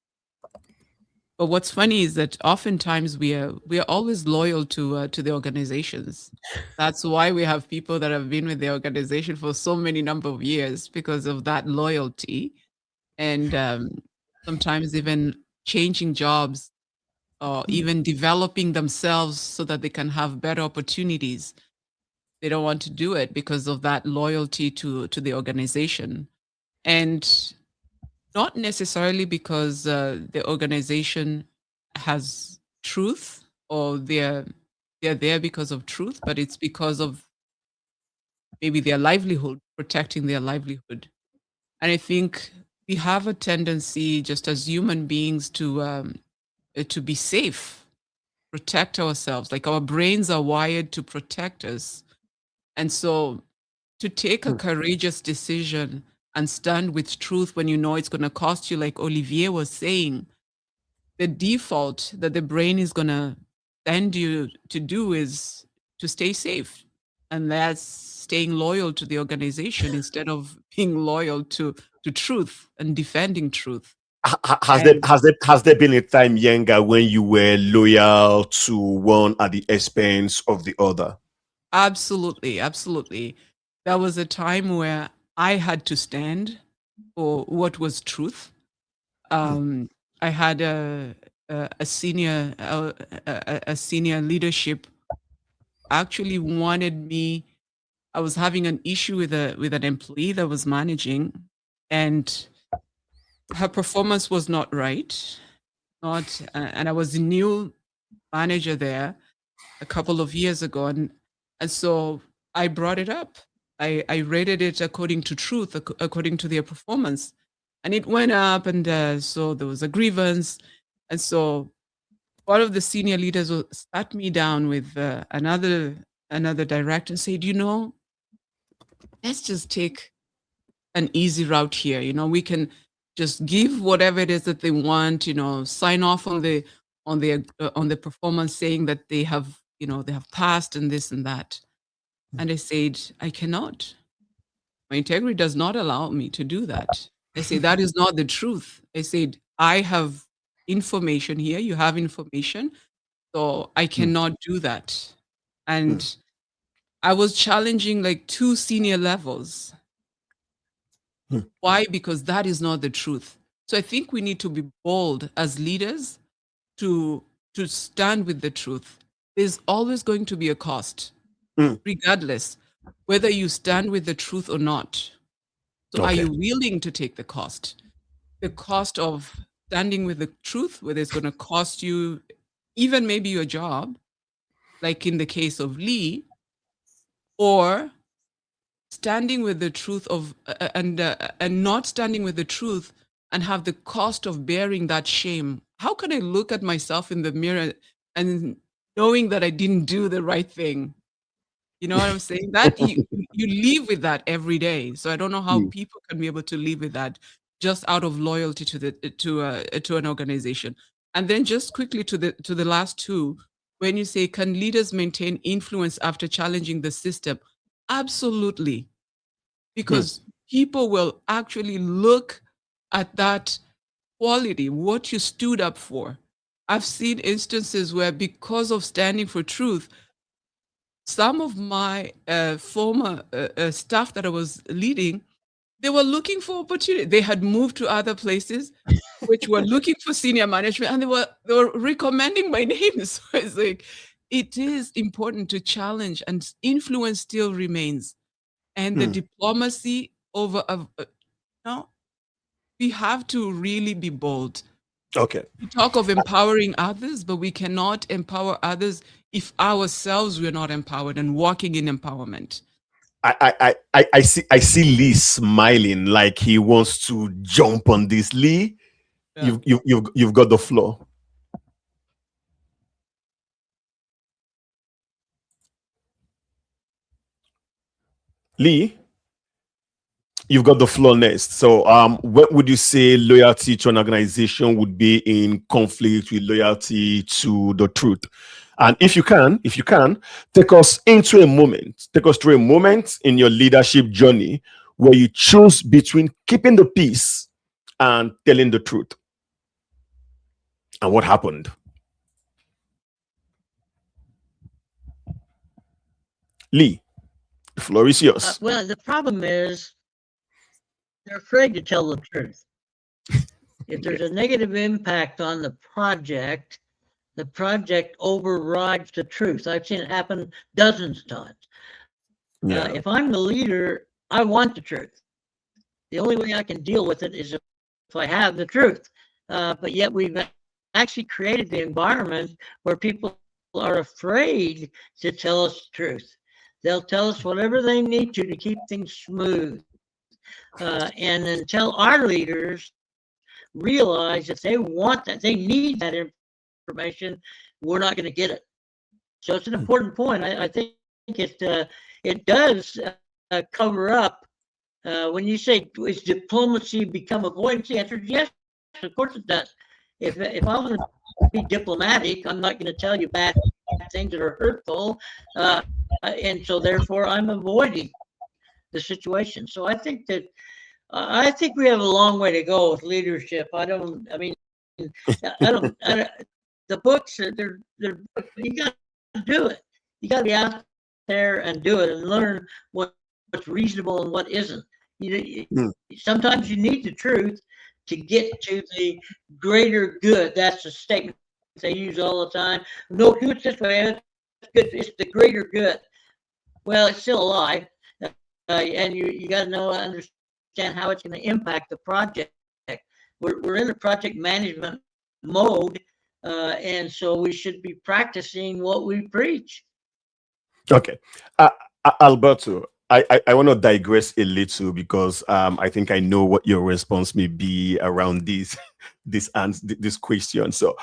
But what's funny is that oftentimes we are always loyal to the organizations. That's why we have people that have been with the organization for so many number of years because of that loyalty, and sometimes even changing jobs or even developing themselves so that they can have better opportunities. They don't want to do it because of that loyalty to the organization, and not necessarily because the organization has truth or they're there because of truth, but it's because of maybe their livelihood, protecting their livelihood. And I think we have a tendency, just as human beings, to be safe, protect ourselves. Like our brains are wired to protect us, and so to take a courageous decision and stand with truth when you know it's going to cost you, like Olivier was saying, the default that the brain is going to send you to do is to stay safe. And that's staying loyal to the organization instead of being loyal to truth and defending truth. And Has there been a time, Yenga, when you were loyal to one at the expense of the other? absolutely, absolutely. There was a time where I had to stand for what was truth. I had a senior leadership actually wanted me. I was having an issue with an employee that was managing, and her performance was not right. Not and I was a new manager there a couple of years ago, and so I brought it up. I rated it according to truth, according to their performance, and it went up, and so there was a grievance, and so one of the senior leaders sat me down with another director and said, let's just take an easy route here. We can just give whatever it is that they want. Sign off on the performance, saying that they have passed and this and that. And I said, I cannot. My integrity does not allow me to do that. I say that is not the truth. I said, I have information here. You have information. So I cannot do that. And I was challenging like 2 senior levels. Why? Because that is not the truth. So I think we need to be bold as leaders to stand with the truth. There's always going to be a cost, regardless whether you stand with the truth or not. So are Okay. you willing to take the cost? The cost of standing with the truth, whether it's going to cost you even maybe your job, like in the case of Lee, or standing with the truth of and not standing with the truth and have the cost of bearing that shame. How can I look at myself in the mirror and knowing that I didn't do the right thing? You know what I'm saying? That you live with that every day. So I don't know how people can be able to live with that just out of loyalty to the to an organization. And then just quickly to the last two, when you say, can leaders maintain influence after challenging the system? Absolutely, because people will actually look at that quality, what you stood up for. I've seen instances where, because of standing for truth, some of my former staff that I was leading, they were looking for opportunity. They had moved to other places, which were looking for senior management, and they were recommending my name. So it's like, it is important to challenge, and influence still remains. And the diplomacy over no, we have to really be bold. Okay. We talk of empowering others, but we cannot empower others if ourselves we're not empowered and walking in empowerment. I see Lee smiling like he wants to jump on this. Lee, Yeah. you've got the floor. Lee, you've got the floor next. So, what would you say loyalty to an organization would be in conflict with loyalty to the truth? And if you can, take us into a moment, take us through a moment in your leadership journey where you choose between keeping the peace and telling the truth. And what happened? Lee, the floor is yours. Well, the problem is they're afraid to tell the truth. If there's a negative impact on the project overrides the truth. I've seen it happen dozens of times. Yeah. If I'm the leader, I want the truth. The only way I can deal with it is if I have the truth. But yet we've actually created the environment where people are afraid to tell us the truth. They'll tell us whatever they need to keep things smooth. And until our leaders realize if they want that, they need that information, we're not going to get it. So it's an important point. I think it does cover up. When you say, is diplomacy become avoidance? The answer is yes, of course it does. If I want to be diplomatic, I'm not going to tell you bad things that are hurtful, and so therefore I'm avoiding the situation. So I think that we have a long way to go with leadership. The books, you got to do it. You got to be out there and do it and learn what's reasonable and what isn't. Sometimes you need the truth to get to the greater good. That's a statement they use all the time. No, do it this way. It's good. It's the greater good. Well, it's still a lie, and you got to understand how it's going to impact the project. We're in a project management mode, and so we should be practicing what we preach. Okay. Alberto, I want to digress a little because I think I know what your response may be around this question. So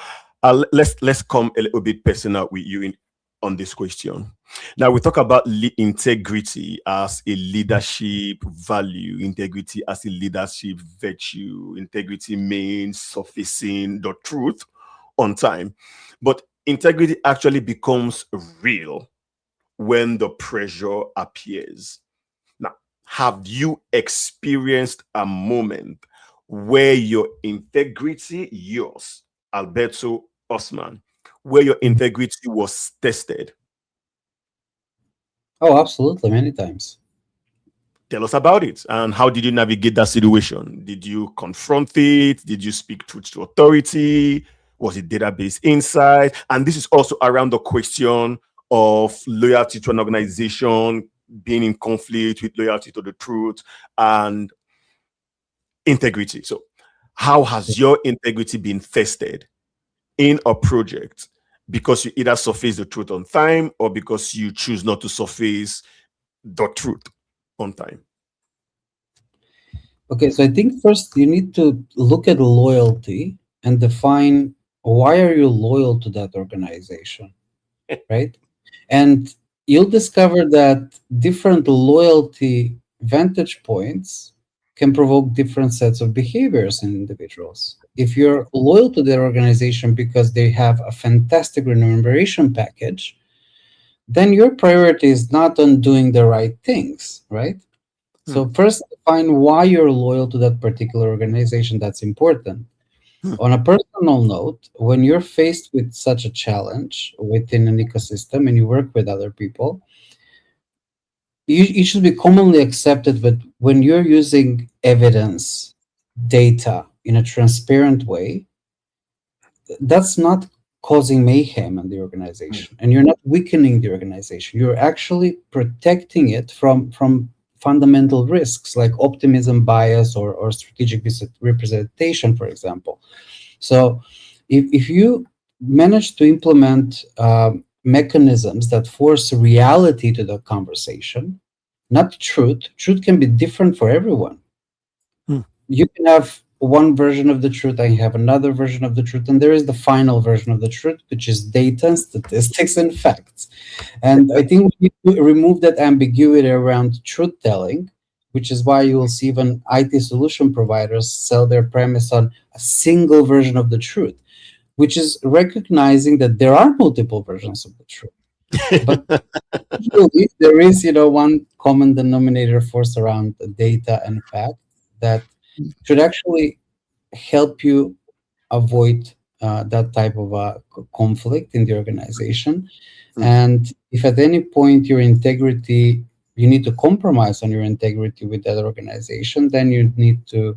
let's come a little bit personal with you on this question. Now we talk about integrity as a leadership value, integrity as a leadership virtue. Integrity means surfacing the truth on time, but integrity actually becomes real when the pressure appears. Now, have you experienced a moment where your integrity, yours, Alberto Osman, where your integrity was tested? Oh, absolutely, many times. Tell us about it. And how did you navigate that situation? Did you confront it? Did you speak truth to authority? Was it database insight? And this is also around the question of loyalty to an organization being in conflict with loyalty to the truth and integrity. So, how has your integrity been tested in a project because you either surface the truth on time or because you choose not to surface the truth on time? Okay, so I think first you need to look at loyalty and define why are you loyal to that organization, right? And you'll discover that different loyalty vantage points can provoke different sets of behaviors in individuals. If you're loyal to their organization because they have a fantastic remuneration package, then your priority is not on doing the right things, right? So first, define why you're loyal to that particular organization. That's important. On a personal note, when you're faced with such a challenge within an ecosystem and you work with other people, it should be commonly accepted that when you're using evidence, data in a transparent way, that's not causing mayhem in the organization, and you're not weakening the organization. You're actually protecting it from fundamental risks like optimism bias or strategic representation, for example. So if you manage to implement mechanisms that force reality to the conversation, not truth can be different for everyone. You can have one version of the truth, I have another version of the truth, and there is the final version of the truth, which is data and statistics and facts. And I think we need to remove that ambiguity around truth telling, which is why you will see even IT solution providers sell their premise on a single version of the truth, which is recognizing that there are multiple versions of the truth. But usually there is, one common denominator force around the data and facts that should actually help you avoid that type of conflict in the organization. And if at any point your integrity, you need to compromise on your integrity with that organization, then you need to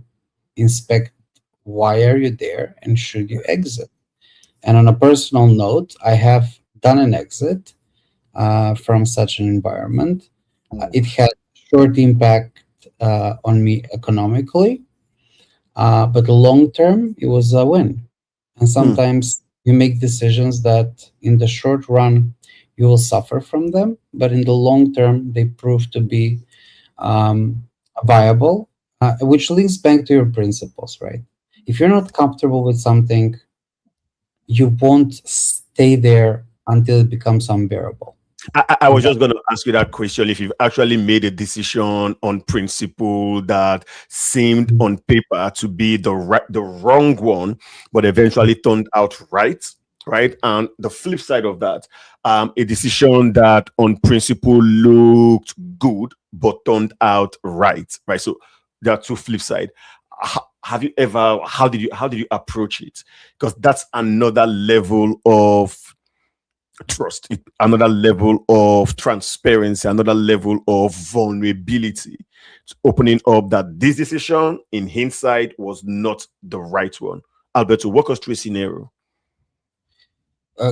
inspect why are you there and should you exit. And on a personal note, I have done an exit from such an environment. It had short impact on me economically, but long term, it was a win. And sometimes you make decisions that in the short run, you will suffer from them, but in the long term, they prove to be viable, which links back to your principles, right? If you're not comfortable with something, you won't stay there until it becomes unbearable. I was just going to ask you that question. If you've actually made a decision on principle that seemed on paper to be the wrong one, but eventually turned out right, right? And the flip side of that, a decision that on principle looked good but turned out right, right? So there are two flip side. Have you ever? How did you approach it? Because that's another level of trust, another level of transparency, another level of vulnerability. It's opening up that this decision in hindsight was not the right one. Alberto, walk us through a scenario.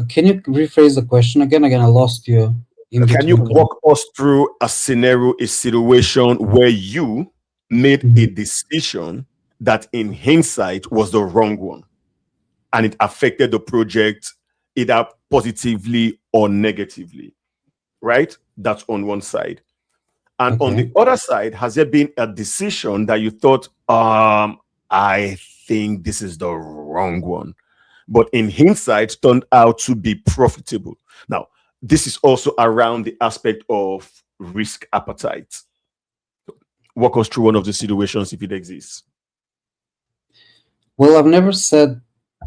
Can you rephrase the question again? Again, I lost you. Can you walk us through a scenario, a situation where you made a decision that in hindsight was the wrong one and it affected the project either positively or negatively, right? That's on one side. And on the other side, has there been a decision that you thought, I think this is the wrong one, but in hindsight turned out to be profitable? Now, this is also around the aspect of risk appetite. Walk us through one of the situations if it exists. Well, I've never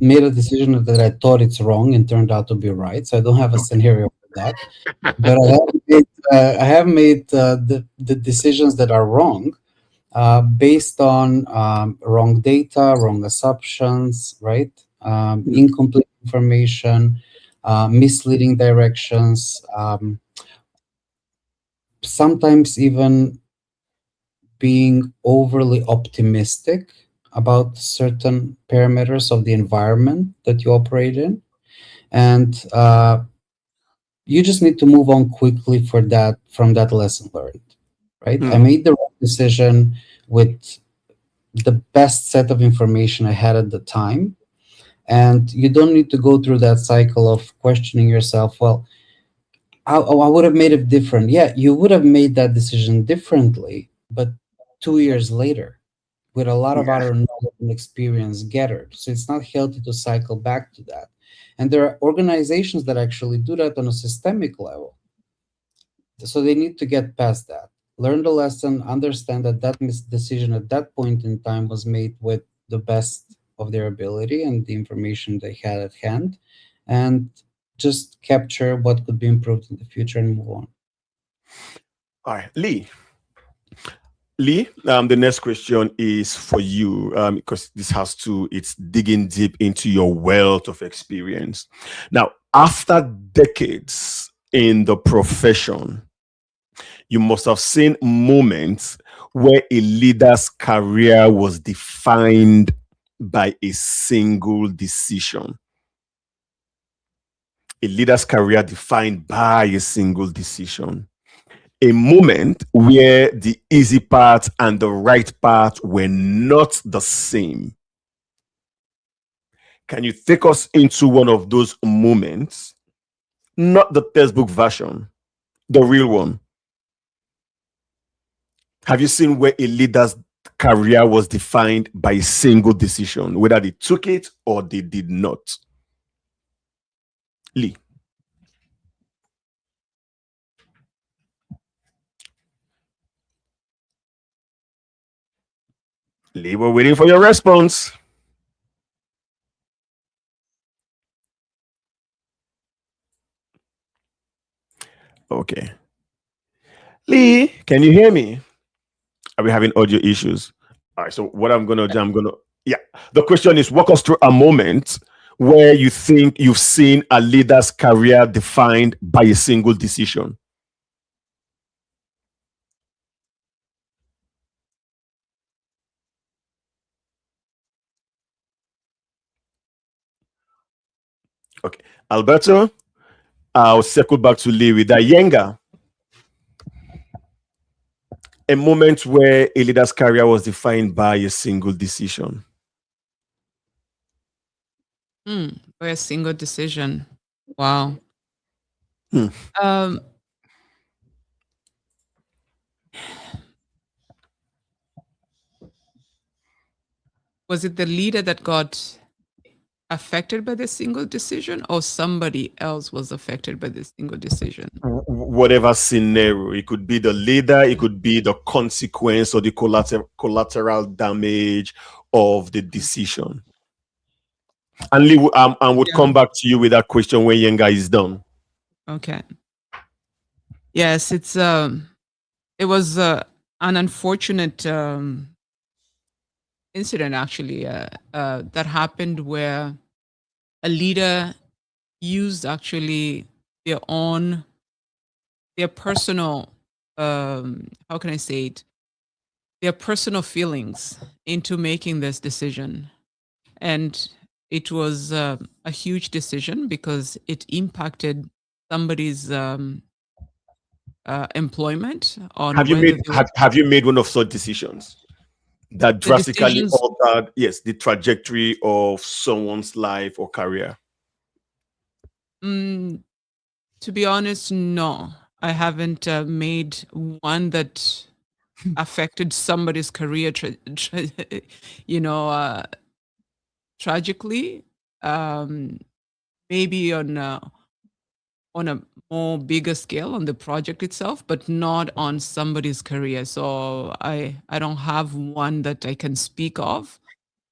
made a decision that I thought it's wrong and turned out to be right. So I don't have a scenario for that. But I have made the decisions that are wrong based on wrong data, wrong assumptions, right? Incomplete information, misleading directions, sometimes even being overly optimistic about certain parameters of the environment that you operate in. And you just need to move on quickly from that lesson learned, right? I made the right decision with the best set of information I had at the time. And you don't need to go through that cycle of questioning yourself. Well, I would have made it different. Yeah, you would have made that decision differently, but 2 years later, with a lot of Yeah. other knowledge and experience gathered. So it's not healthy to cycle back to that. And there are organizations that actually do that on a systemic level. So they need to get past that, learn the lesson, understand that that decision at that point in time was made with the best of their ability and the information they had at hand, and just capture what could be improved in the future and move on. All right, Lee. Lee, the next question is for you because it's digging deep into your wealth of experience. Now, after decades in the profession, you must have seen moments where a leader's career was defined by a single decision. A leader's career defined by a single decision. A moment where the easy part and the right part were not the same. Can you take us into one of those moments? Not the textbook version, the real one. Have you seen where a leader's career was defined by a single decision, whether they took it or they did not? Lee. Lee, we're waiting for your response. Okay. Lee, can you hear me? Are we having audio issues? All right. So what I'm gonna do, yeah. The question is, walk us through a moment where you think you've seen a leader's career defined by a single decision. Okay, Alberto, I'll circle back to Lee with that. Yenga, a moment where a leader's career was defined by a single decision. By a single decision. Wow. Hmm. Was it the leader that got affected by the single decision, or somebody else was affected by the single decision? Whatever scenario, it could be the leader, it could be the consequence or the collateral damage of the decision. And Lee, would Yeah. come back to you with that question when Yenga is done. Okay. Yes, it was an unfortunate incident actually that happened where a leader used actually their personal how can I say it, their personal feelings into making this decision. And it was a huge decision because it impacted somebody's employment on Have you whether made have you made one of such decisions that the drastically decisions. altered, yes, the trajectory of someone's life or career? To be honest, no, I haven't made one that affected somebody's career, you know, tragically. Maybe on a more bigger scale on the project itself, but not on somebody's career. So I don't have one that I can speak of.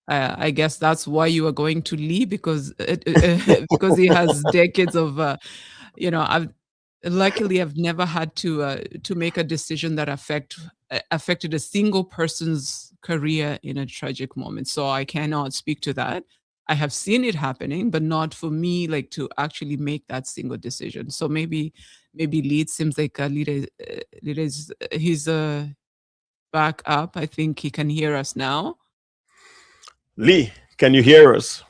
I guess that's why you are going to Lee, because because he has decades of I've luckily I've never had to make a decision that affected a single person's career in a tragic moment. So I cannot speak to that. I have seen it happening, but not for me like to actually make that single decision. So maybe Lee, it seems like Leader is he's back up. I think he can hear us now. Lee, can you hear us?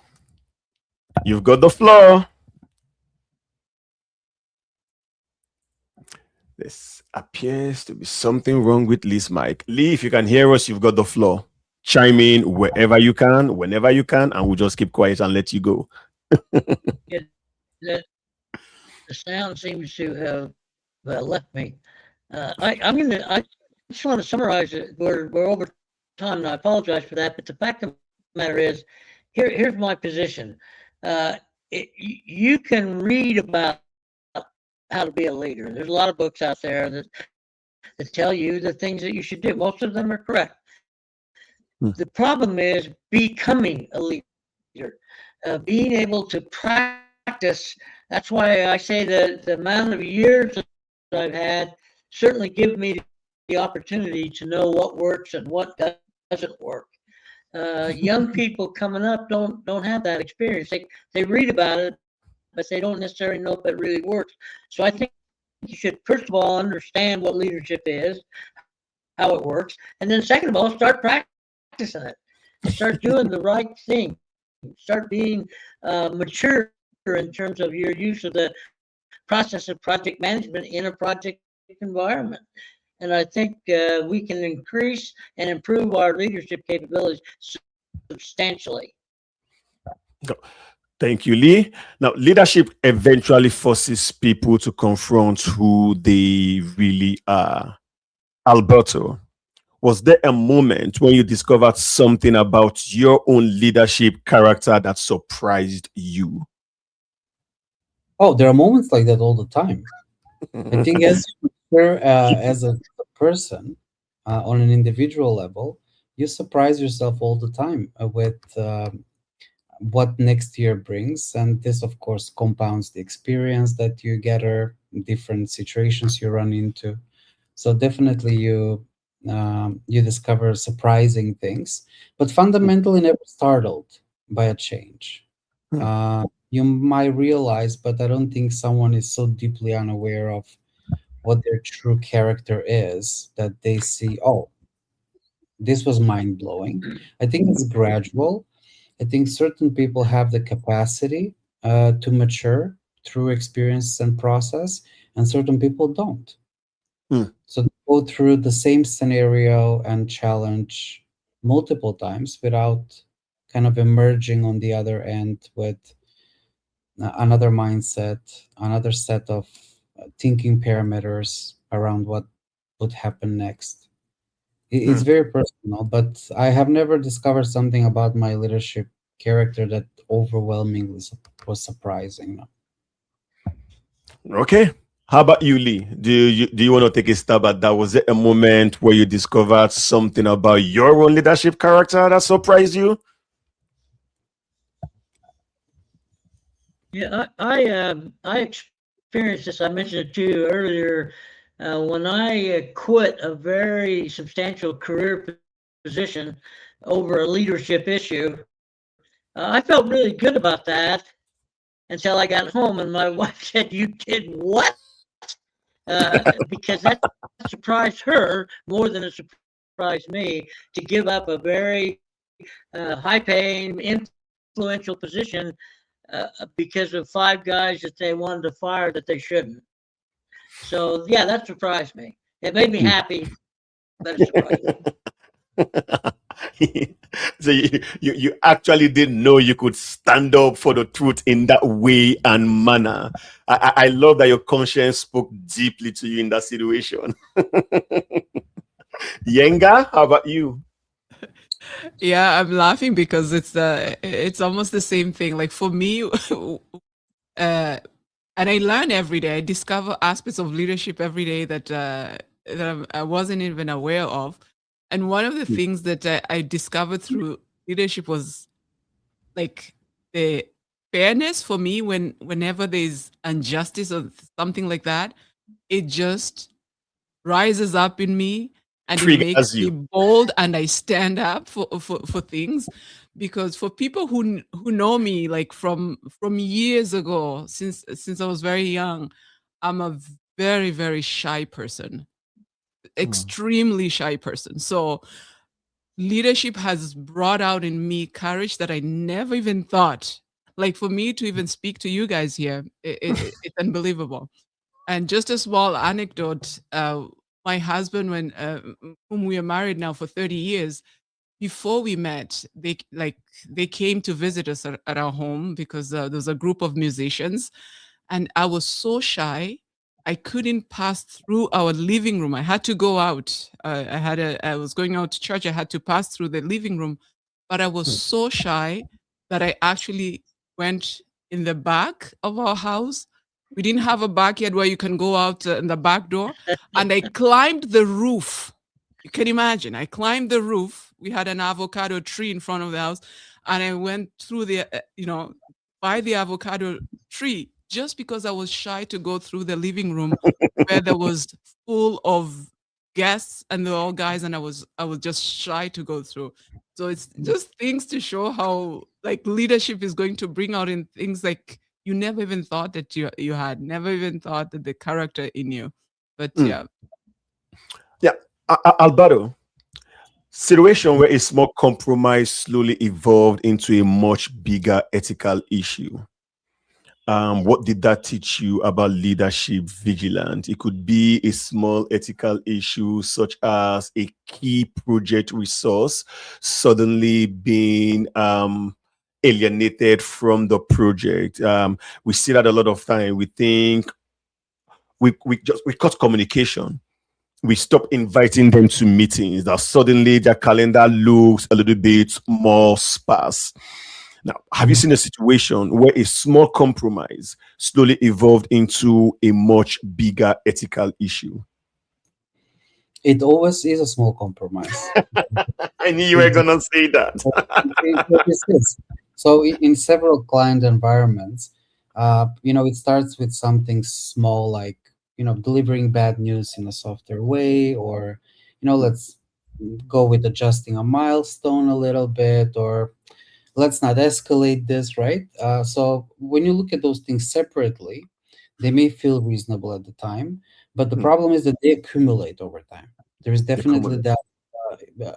You've got the floor. This appears to be something wrong with Lee's mic. Lee, if you can hear us, you've got the floor. Chime in wherever you can, whenever you can, and we'll just keep quiet and let you go. Yeah, the sound seems to have left me. I just want to summarize it. We're over time, and I apologize for that. But the fact of the matter is, here's my position. You can read about how to be a leader. There's a lot of books out there that tell you the things that you should do. Most of them are correct. The problem is becoming a leader, being able to practice. That's why I say the amount of years that I've had certainly give me the opportunity to know what works and what doesn't work. Young people coming up don't have that experience. They read about it, but they don't necessarily know if it really works. So I think you should first of all understand what leadership is, how it works, and then second of all start practicing it. Start doing the right thing. Start being mature in terms of your use of the process of project management in a project environment. And I think we can increase and improve our leadership capabilities substantially. Thank you, Lee. Now, leadership eventually forces people to confront who they really are. Alberto, was there a moment when you discovered something about your own leadership character that surprised you? Oh, there are moments like that all the time. I think as you mature as a person on an individual level, you surprise yourself all the time with what next year brings, and this, of course, compounds the experience that you gather, different situations you run into. So definitely, you discover surprising things, but fundamentally never startled by a change. You might realize, but I don't think someone is so deeply unaware of what their true character is that they see, oh, this was mind blowing. I think it's gradual. I think certain people have the capacity to mature through experience and process, and certain people don't. So they go through the same scenario and challenge multiple times without kind of emerging on the other end with another mindset, another set of thinking parameters around what would happen next. It's very personal, but I have never discovered something about my leadership character that overwhelmingly was surprising. No. Okay. How about you, Lee? Do you want to take a stab at that? Was there a moment where you discovered something about your own leadership character that surprised you? Yeah, I experienced this. I mentioned it to you earlier. When I quit a very substantial career position over a leadership issue, I felt really good about that until I got home and my wife said, "You did what?" Because that surprised her more than it surprised me to give up a very high-paying, influential position because of 5 guys that they wanted to fire that they shouldn't. So yeah, that surprised me. It made me happy, but it surprised me. So you actually didn't know you could stand up for the truth in that way and manner. I love that your conscience spoke deeply to you in that situation. Yenga, how about you? Yeah, I'm laughing because it's almost the same thing. Like for me, and I learn every day. I discover aspects of leadership every day that I wasn't even aware of. And one of the things that I discovered through leadership was like the fairness for me. Whenever there's injustice or something like that, it just rises up in me and it makes Triggers me you. bold, and I stand up for things because for people who know me like from years ago, since I was very young, I'm a very, very shy person, extremely shy person. So leadership has brought out in me courage that I never even thought. Like for me to even speak to you guys here, it's unbelievable. And just a small anecdote: my husband, when whom we are married now for 30 years, before we met, they came to visit us at our home because there was a group of musicians, and I was so shy. I couldn't pass through our living room. I had to go out. I was going out to church. I had to pass through the living room, but I was so shy that I actually went in the back of our house. We didn't have a backyard where you can go out in the back door, and I climbed the roof. You can imagine. I climbed the roof. We had an avocado tree in front of the house, and I went through by the avocado tree just because I was shy to go through the living room where there was full of guests and they're all guys, and I was just shy to go through. So it's just things to show how like leadership is going to bring out in things like you never even thought that you had never even thought that the character in you. But yeah. Yeah, Alberto, situation where a small compromise slowly evolved into a much bigger ethical issue. What did that teach you about leadership vigilance? It could be a small ethical issue, such as a key project resource suddenly being alienated from the project. We see that a lot of time. We think we cut communication, we stop inviting them to meetings, that suddenly their calendar looks a little bit more sparse. Now, have you seen a situation where a small compromise slowly evolved into a much bigger ethical issue? It always is a small compromise. I knew you were going to say that. It always is. So in several client environments, it starts with something small like, delivering bad news in a softer way, or, let's go with adjusting a milestone a little bit, or let's not escalate this, right? So when you look at those things separately, they may feel reasonable at the time, but the problem is that they accumulate over time. There is definitely that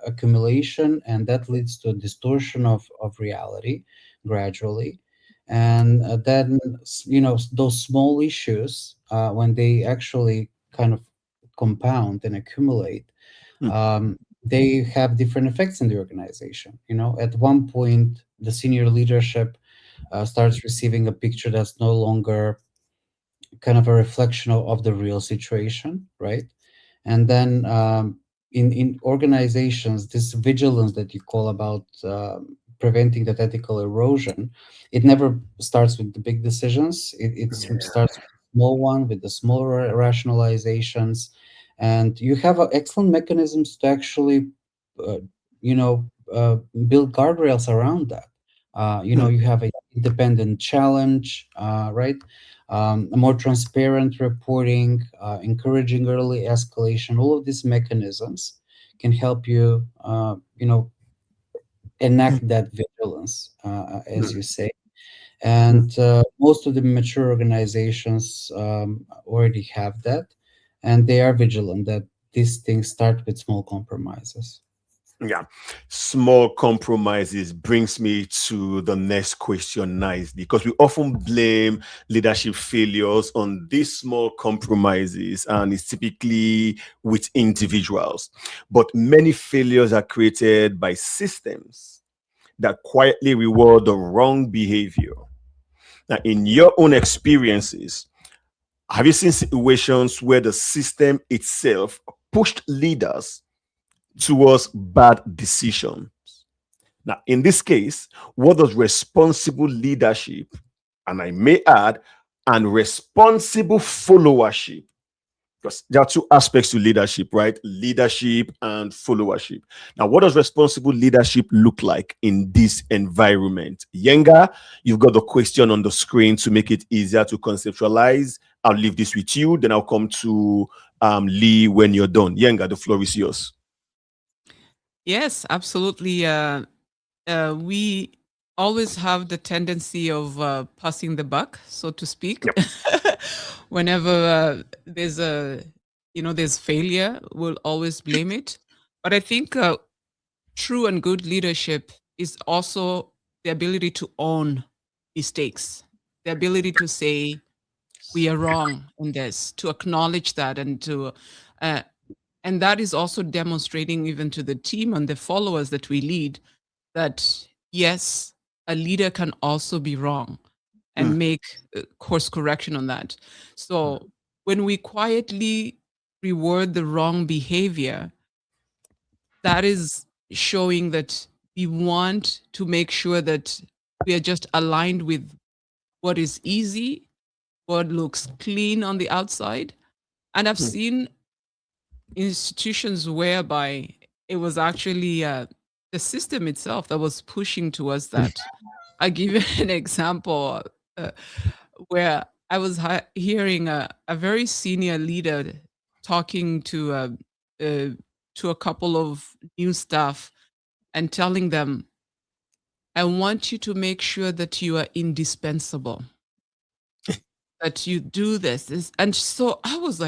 accumulation, and that leads to a distortion of reality gradually. And then, those small issues, when they actually kind of compound and accumulate, they have different effects in the organization. At one point, the senior leadership starts receiving a picture that's no longer kind of a reflection of the real situation, right? And then, in organizations, this vigilance that you call about preventing that ethical erosion, it never starts with the big decisions. It starts with the small one, with the small rationalizations, and you have excellent mechanisms to actually, uh, you know, build guardrails around that. You have an independent challenge, right? A more transparent reporting, encouraging early escalation. All of these mechanisms can help you, enact that vigilance, as you say. And most of the mature organizations already have that, and they are vigilant that these things start with small compromises. Yeah, small compromises brings me to the next question nicely, because we often blame leadership failures on these small compromises, and it's typically with individuals. But many failures are created by systems that quietly reward the wrong behavior. Now, in your own experiences, have you seen situations where the system itself pushed leaders towards bad decisions? Now, in this case, what does responsible leadership, and I may add, and responsible followership, because there are two aspects to leadership, right? Leadership and followership. Now, what does responsible leadership look like in this environment? Yenga, you've got the question on the screen to make it easier to conceptualize. I'll leave this with you, then I'll come to Lee when you're done. Yenga, the floor is yours. Yes, absolutely. we always have the tendency of passing the buck, so to speak. Yep. Whenever there's a, there's failure, we'll always blame it. But I think true and good leadership is also the ability to own mistakes, the ability to say we are wrong in this, to acknowledge that, uh, and that is also demonstrating even to the team and the followers that we lead that yes, a leader can also be wrong and Mm. make course correction on that. So when we quietly reward the wrong behavior, that is showing that we want to make sure that we are just aligned with what is easy, what looks clean on the outside. And I've Mm. seen institutions whereby it was actually the system itself that was pushing towards that. I give you an example uh, where I was hearing a very senior leader talking uh, to a couple of new staff and telling them, "I want you to make sure that you are indispensable, that you do this." And so I was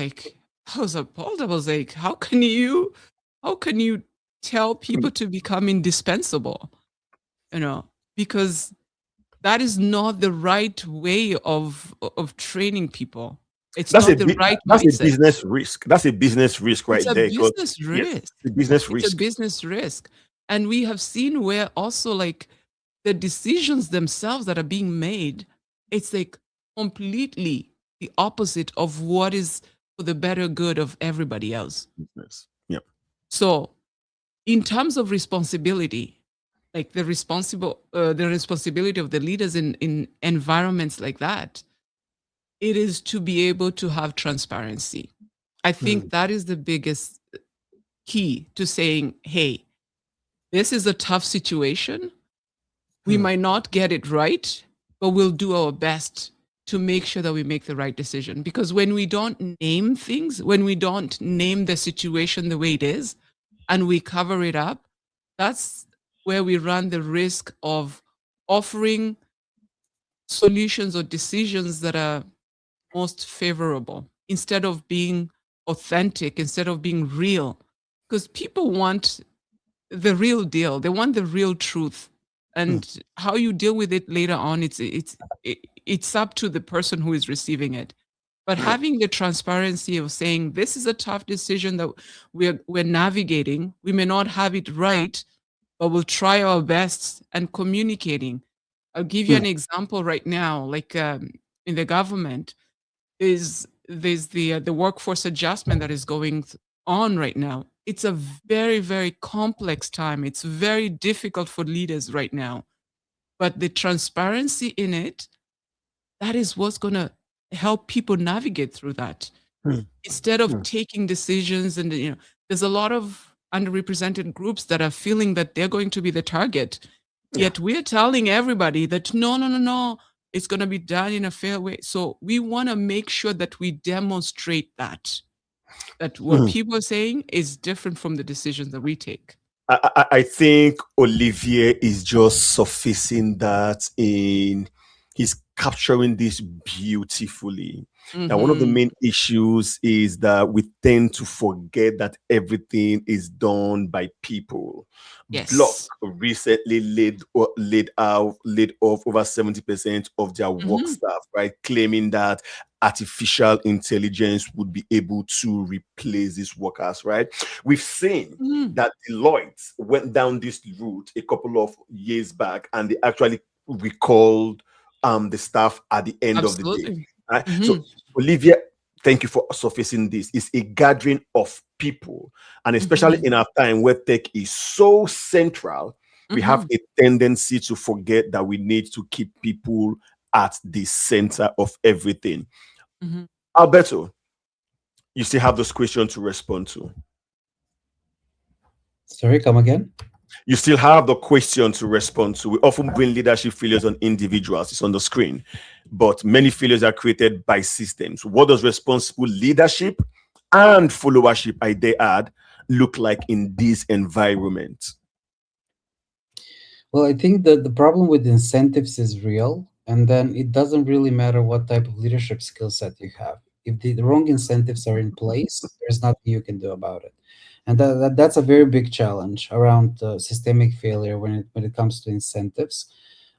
appalled. I was like, how can you tell people to become indispensable? You know, because that is not the right way of training people. It's not the right That's a mindset. business risk. That's a business risk It's right a there. Because business yes, risk. it's a business It's a risk. business risk. And we have seen where also like the decisions themselves that are being made, it's like completely the opposite of what is for the better good of everybody else. Business. Yep. So in terms of responsibility, like the responsibility of the leaders in environments like that, it is to be able to have transparency. I think Mm. that is the biggest key to saying, hey, this is a tough situation. We Mm. might not get it right, but we'll do our best to make sure that we make the right decision. Because when we don't name things, when we don't name the situation the way it is, and we cover it up, that's where we run the risk of offering solutions or decisions that are most favorable instead of being authentic, instead of being real. Because people want the real deal. They want the real truth, Mm. and how you deal with it later on, it's up to the person who is receiving it. But having the transparency of saying this is a tough decision that we're navigating. We may not have it right, but we'll try our best and communicating. I'll give you Mm. an example right now, like in the government is there's the workforce adjustment that is going on right now. It's a very, very complex time. It's very difficult for leaders right now. But the transparency in it, that is what's going to help people navigate through that. Mm. Instead of Mm. taking decisions and there's a lot of underrepresented groups that are feeling that they're going to be the target. Yeah. Yet we're telling everybody that no, no, no, no, it's going to be done in a fair way. So we want to make sure that we demonstrate that what Mm. people are saying is different from the decisions that we take. I think Olivier is just surfacing that in he's capturing this beautifully. Now, one of the Hmm. main issues is that we tend to forget that everything is done by people. Block Yes. recently laid off over 70% of their work Hmm. staff, right? Claiming that artificial intelligence would be able to replace these workers, right? We've seen Hmm. that Deloitte went down this route a couple of years back, and they actually recalled the staff at the end of the day. Absolutely. Right? Hmm. So, Olivia, thank you for surfacing this. It's a gathering of people, and especially Hmm. in our time where tech is so central, we have Hmm. a tendency to forget that we need to keep people at the center of everything. Hmm. Alberto, you still have those questions to respond to. Sorry, come again? You still have the question to respond to. We often bring leadership failures on individuals, it's on the screen, but many failures are created by systems. What does responsible leadership and followership, I dare add, look like in this environment? Well, I think that the problem with incentives is real, and then it doesn't really matter what type of leadership skill set you have. If the wrong incentives are in place, there's nothing you can do about it. And that's a very big challenge around systemic failure when it comes to incentives.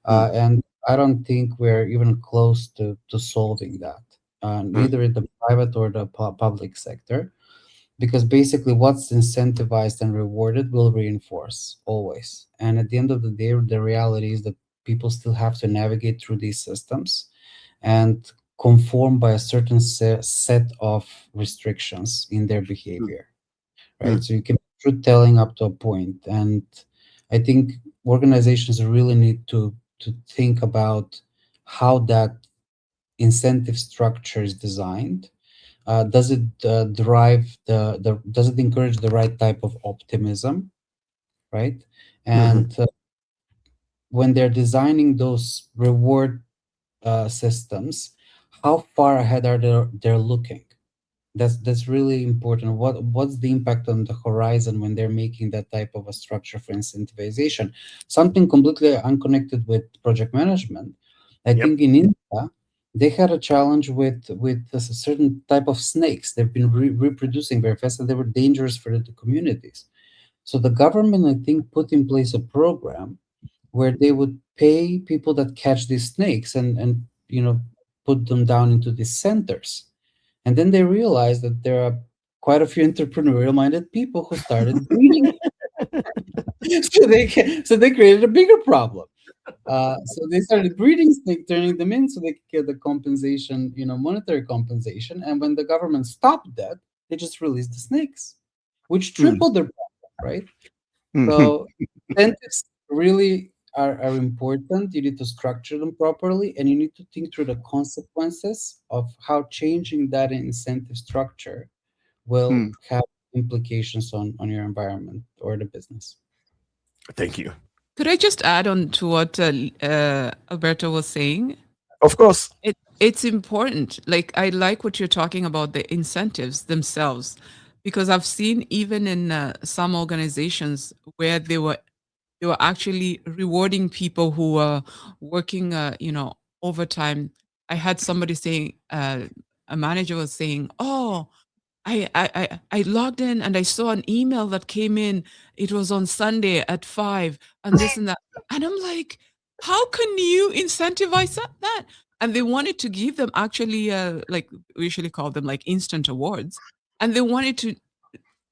Mm, And I don't think we're even close to solving that, mm, neither in the private or the public sector, because basically what's incentivized and rewarded will reinforce always. And at the end of the day, the reality is that people still have to navigate through these systems and conform by a certain set of restrictions in their mm, behavior, right? mm, So you can truth telling up to a point. And I think organizations really need to think about how that incentive structure is designed. Does it drive the does it encourage the right type of optimism, right? mhm, And when they're designing those reward systems, how far ahead are they're looking? That's really important. What's the impact on the horizon when they're making that type of a structure for incentivization? Something completely unconnected with project management. I yep. think in India they had a challenge with a certain type of snakes. They've been reproducing very fast, and they were dangerous for the communities. So the government, I think, put in place a program where they would pay people that catch these snakes and put them down into these centers. And then they realized that there are quite a few entrepreneurial minded people who started breeding. So they created a bigger problem. So they started breeding snake, turning them in so they could get the compensation, monetary compensation. And when the government stopped that, they just released the snakes, which Mm, tripled their profit, right? mhm. So incentives really are important. You need to structure them properly, and you need to think through the consequences of how changing that incentive structure will Mm. have implications on your environment or the business. Thank you. Could I just add on to what Alberto was saying? Of course. It's important. Like I like what you're talking about, the incentives themselves, because I've seen even in some organizations where they were actually rewarding people who were working, overtime. I had somebody saying, a manager was saying, "Oh, I logged in and I saw an email that came in. It was on Sunday at 5 and this and that." And I'm like, "How can you incentivize that?" And they wanted to give them actually, like we usually call them like instant awards. And they wanted to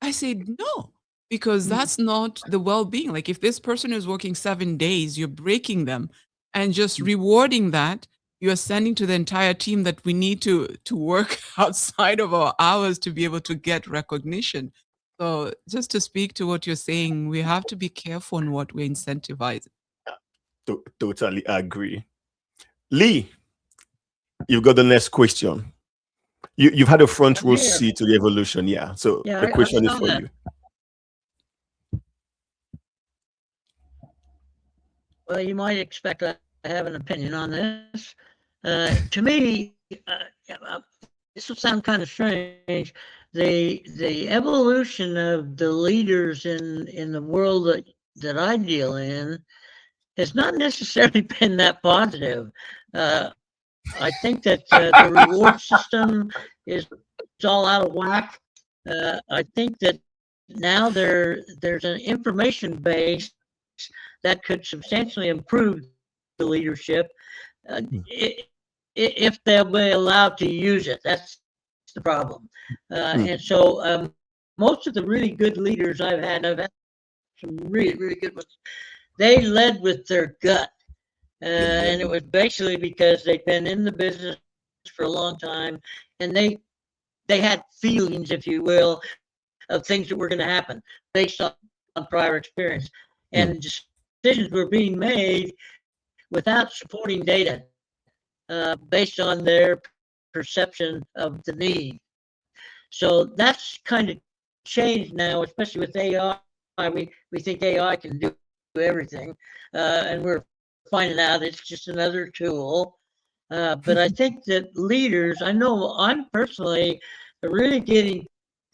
I said, no, because Mm, that's not the well being. Like, if this person is working 7 days, you're breaking them and just mm. rewarding that. You're sending to the entire team that we need to work outside of our hours to be able to get recognition. So, just to speak to what you're saying, we have to be careful on what we incentivize. Totally agree. Lee, you've got the next question. You've had a front I'm row here. seat to the evolution, yeah. So Yeah, the I question is saw for that. you. Well, you might expect I have an opinion on this. To me, this will sound kind of strange. The evolution of the leaders in the world that I deal in has not necessarily been that positive. I think that the reward system is all out of whack. I think that now there's an information base that could substantially improve the leadership uh, Mm, if they'll be allowed to use it. That's the problem. And mm, so most of the really good leaders I've had some really good ones. They led with their gut. yeah, yeah. And it was basically because they'd been in the business for a long time, and they had feelings, if you will, of things that were going to happen based on prior experience. And Mm, decisions were being made without supporting data based on their perception of the need. So that's kind of changed now, especially with AI. We think AI can do everything, and we're finding out it's just another tool. But I think that leaders, I know I'm personally really getting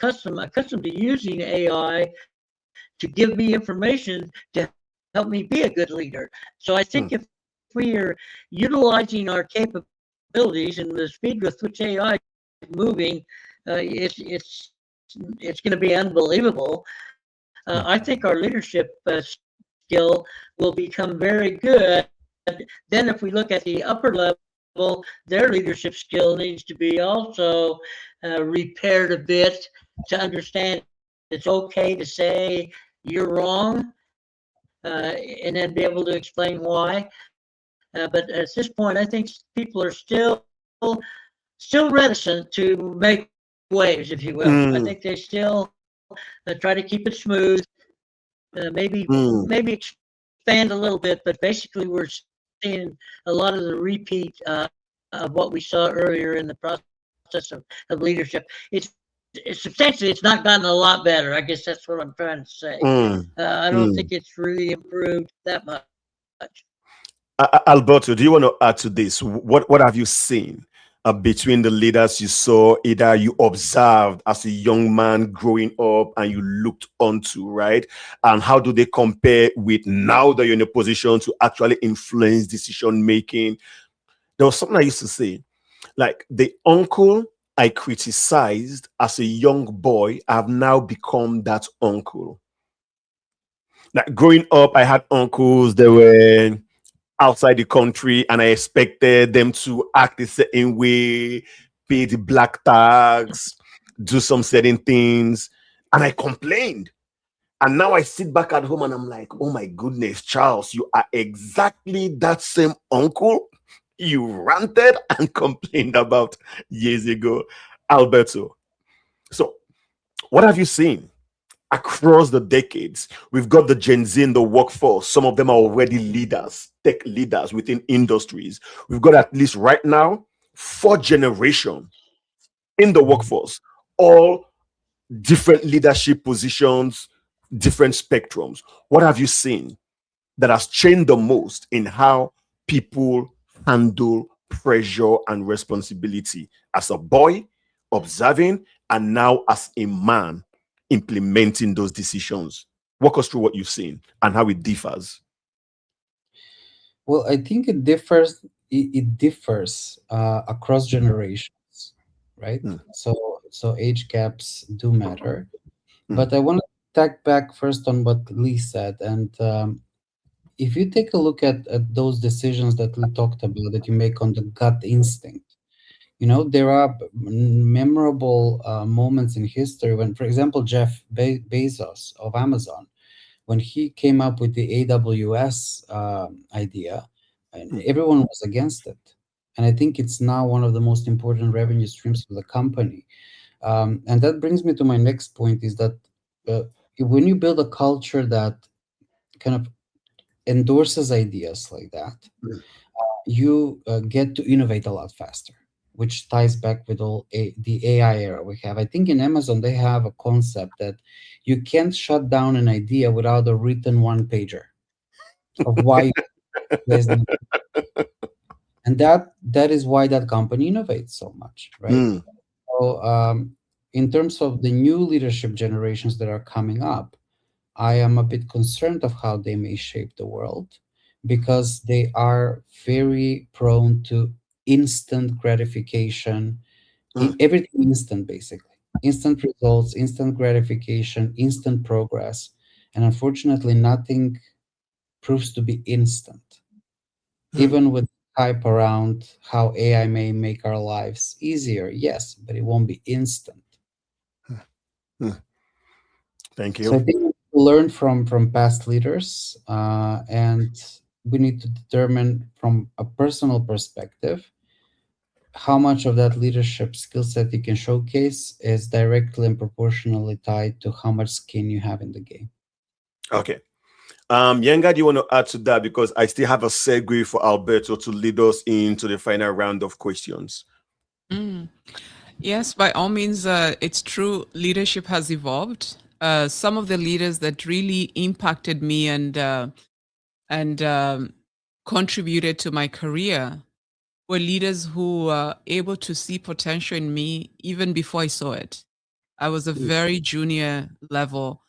accustomed to using AI to give me information to help me make better decisions. help me be a good leader. So I mm, think if we are utilizing our capabilities and the speed with which AI is moving, it's going to be unbelievable. I mm, think our leadership skill will become very good. Then, if we look at the upper level, their leadership skill needs to be also repaired a bit to understand it's okay to say you're wrong, and then be able to explain why. But at this point, I think people are still reticent to make waves, if you will. I think they still mm, try to keep it smooth, maybe mm. expand a little bit, but basically we're seeing a lot of the repeat of what we saw earlier in the process of leadership. It's substantially it's not gotten a lot better. I guess that's what I'm trying to say. I don't think Mm, it's really mm. improved that much. Alberto, do you want to add to this? What have you seen between the leaders you saw, either you observed as a young man growing up and you looked onto, right? And how do they compare with now that you're in a position to actually influence decision making? There was something I used to say, like the uncle I criticized as a young boy, I've now become that uncle. Like growing up, I had uncles, they were outside the country and I expected them to act a certain way, pay the black tax, do some certain things. And I complained. And now I sit back at home and I'm like, oh my goodness, Charles, you are exactly that same uncle you ranted and complained about years ago, Alberto. So, what have you seen? Across the decades. We've got the Gen Z in the workforce. Some of them are already leaders, tech leaders within industries. We've got at least right now 4 generations in the workforce, all different leadership positions, different spectrums. What have you seen that has changed the most in how people handle pressure and responsibility as a boy observing and now as a man implementing those decisions? Walk us through what you've seen and how it differs. Well, I think it differs across generations, right? Mm, So age gaps do matter. mm, But I want to tack back first on what Lee said. And if you take a look at those decisions that Lee talked about that you make on the gut instinct, there are memorable moments in history when, for example, Jeff Bezos of Amazon, when he came up with the AWS idea, and mm, everyone was against it. And I think it's now one of the most important revenue streams for the company. And that brings me to my next point is that uh, when you build a culture that kind of endorses ideas like that, mm, you get to innovate a lot faster, which ties back with the AI era we have. I think in Amazon, they have a concept that you can't shut down an idea without a written one pager of why there's no, and that is why that company innovates so much, right? mm, So, in terms of the new leadership generations that are coming up, I am a bit concerned of how they may shape the world because they are very prone to instant gratification, mm, everything instant, basically. Instant results, instant gratification, instant progress. And unfortunately, nothing proves to be instant. mm, Even with hype around how AI may make our lives easier, yes, but it won't be instant. mm. Thank So I you. think we need to learn from past leaders, and we need to determine from a personal perspective how much of that leadership skill set you can showcase is directly and proportionally tied to how much skin you have in the game. Okay. Yenga, do you want to add to that? Because I still have a segue for Alberto to lead us into the final round of questions. Mm. Yes, by all means, it's true. Leadership has evolved. Some of the leaders that really impacted me and contributed to my career were leaders who were able to see potential in me even before I saw it. I was a Mm, very junior level,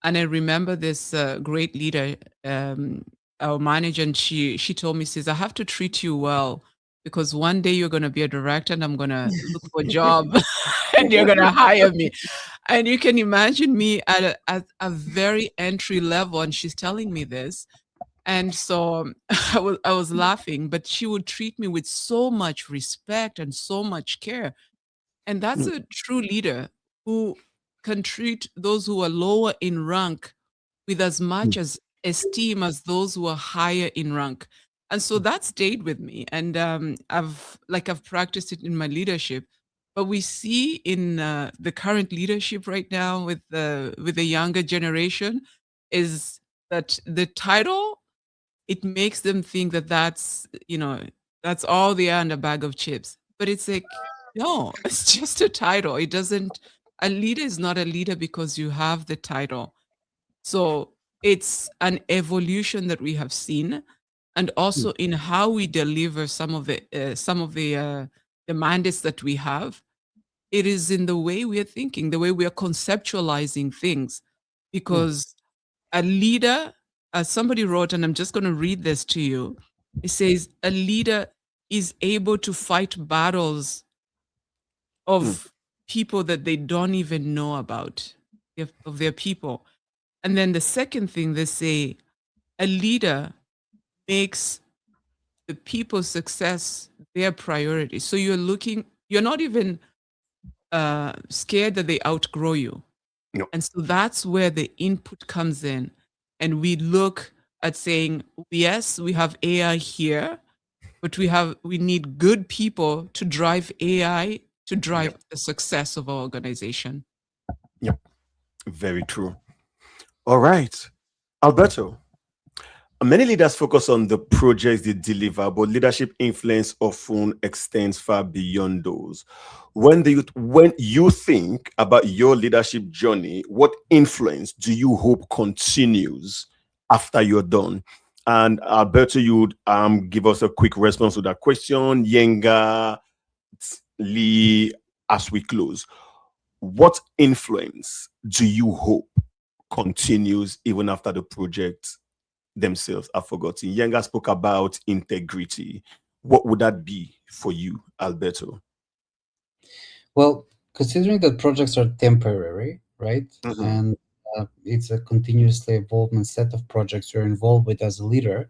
and I remember this great leader. um, our manager, and she told me, says, I have to treat you well because one day you're going to be a director and I'm going to look for a job and you're going to hire me. And you can imagine me at a very entry level, and she's telling me this. And so I was laughing, but she would treat me with so much respect and so much care. And that's Mm, a true leader who can treat those who are lower in rank with as Mm. much as esteem as those who are higher in rank. And so that stayed with me. And I've practiced it in my leadership. But we see in the current leadership right now with the younger generation is that the title, it makes them think that that's all they are in a bag of chips. But it's like, no, it's just a title. It doesn't, a leader is not a leader because you have the title. So it's an evolution that we have seen, and also in how we deliver some of the mandates that we have. It is in the way we are thinking, the way we are conceptualizing things, mm, because a leader, as somebody wrote, and I'm just going to read this to you. It says, a leader is able to fight battles mm, of people that they don't even know about, of their people. And then the second thing they say, a leader makes the people's success their priority. So you're not even scared that they outgrow you. no, And so that's where the input comes in. And we look at saying, yes, we have AI here, but we need good people to drive AI to drive yep, the success of our organization. yep. Very true. All right. Alberto, many leaders focus on the projects they deliver, but leadership influence often extends far beyond those. When you think about your leadership journey, what influence do you hope continues after you're done? And Alberto, you would give us a quick response to that question. Yenga, Lee, as we close, what influence do you hope continues even after the project themselves are forgotten? Yenga spoke about integrity. What would that be for you, Alberto? Well, considering that projects are temporary, right? Mhm, And it's a continuously evolving set of projects you're involved with as a leader,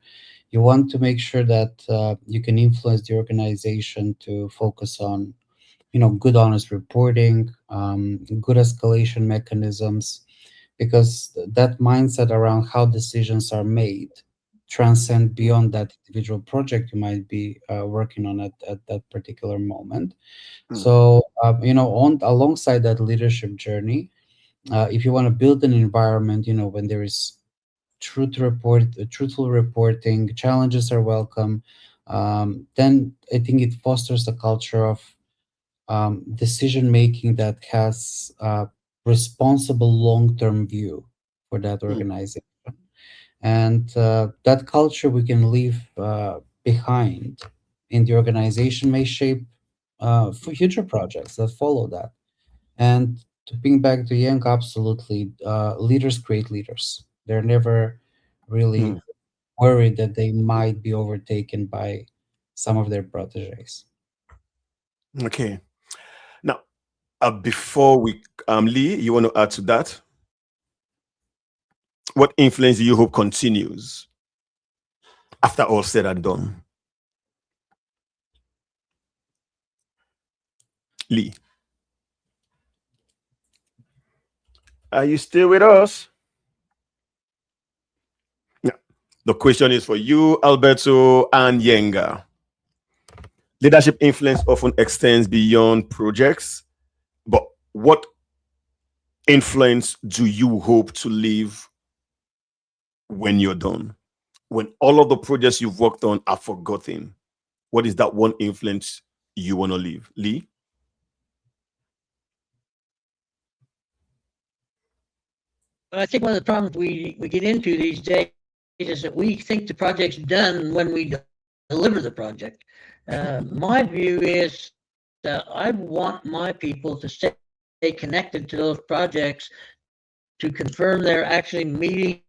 you want to make sure that you can influence the organization to focus on, good, honest reporting, good escalation mechanisms, because that mindset around how decisions are made transcend beyond that individual project you might be working on at that particular moment. mm, So, on alongside that leadership journey, if you want to build an environment, when there is truthful reporting, challenges are welcome. Then I think it fosters a culture of decision making that has a responsible long-term view for that mm, organization, and that culture we can leave behind in the organization may shape for future projects that follow that. And to ping back to Young, absolutely, leaders create leaders. They're never really mm. worried that they might be overtaken by some of their proteges. Okay. Now, before we, Lee, you want to add to that? What influence do you hope continues after all said and done? Lee, are you still with us? Yeah. The question is for you, Alberto and Yenga. Leadership influence often extends beyond projects, but what influence do you hope to leave when you're done? When all of the projects you've worked on are forgotten, what is that one influence you want to leave? Lee? I think one of the problems we get into these days is that we think the project's done when we deliver the project. My view is that I want my people to stay connected to those projects to confirm they're actually meeting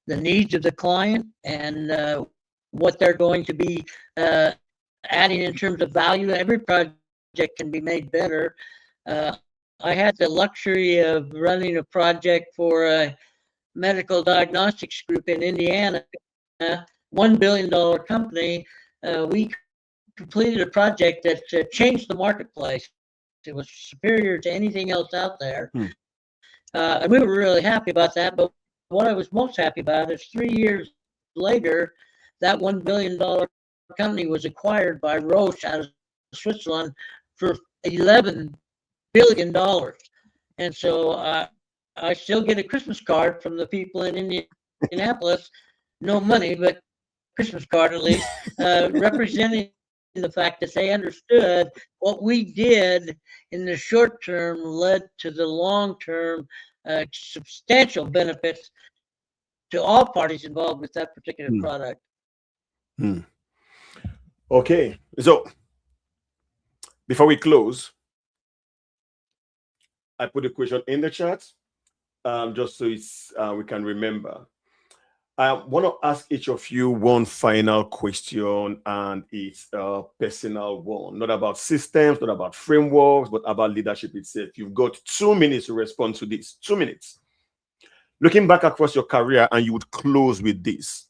the the needs of the client and what they're going to be adding in terms of value. Every project can be made better. I had the luxury of running a project for a medical diagnostics group in Indiana, $1 billion company. We completed a project that changed the marketplace. It was superior to anything else out there. And we were really happy about that. But what I was most happy about is 3 years later, that $1 billion company was acquired by Roche out of Switzerland for $11 billion. And so I still get a Christmas card from the people in Indianapolis, no money, but Christmas card at least, representing the fact that they understood what we did in the short term led to the long term substantial benefits to all parties involved with that particular product. Okay, so before we close, I put a question in the chat, just so it's we can remember. I want to ask each of you one final question, and it's a personal one, not about systems, not about frameworks, but about leadership itself. You've got 2 minutes to respond to this. 2 minutes. Looking back across your career, and you would close with this.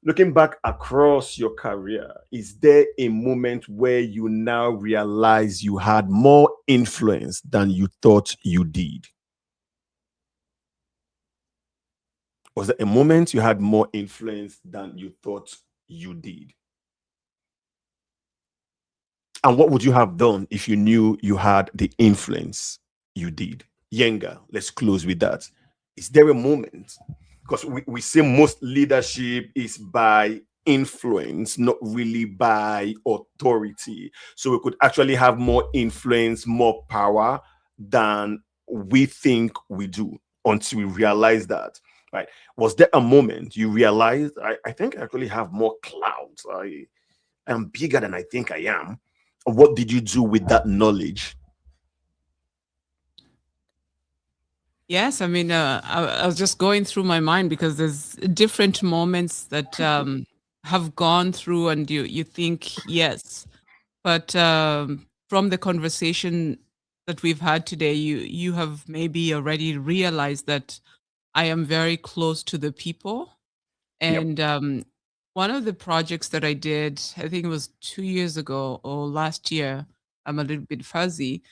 Looking back across your career, is there a moment where you now realize you had more influence than you thought you did? Was there a moment you had more influence than you thought you did? And what would you have done if you knew you had the influence you did? Yenga, let's close with that. Is there a moment? Because we say most leadership is by influence, not really by authority. So we could actually have more influence, more power than we think we do until we realize that. Right? Was there a moment you realized, I think I actually have more clout. I am bigger than I think I am. What did you do with that knowledge? Yes, I mean, I was just going through my mind because there's different moments that have gone through, and you think yes, but from the conversation that we've had today, you have maybe already realized that I am very close to the people, Yep. and one of the projects that I did, I think it was 2 years ago or last year, I'm a little bit fuzzy,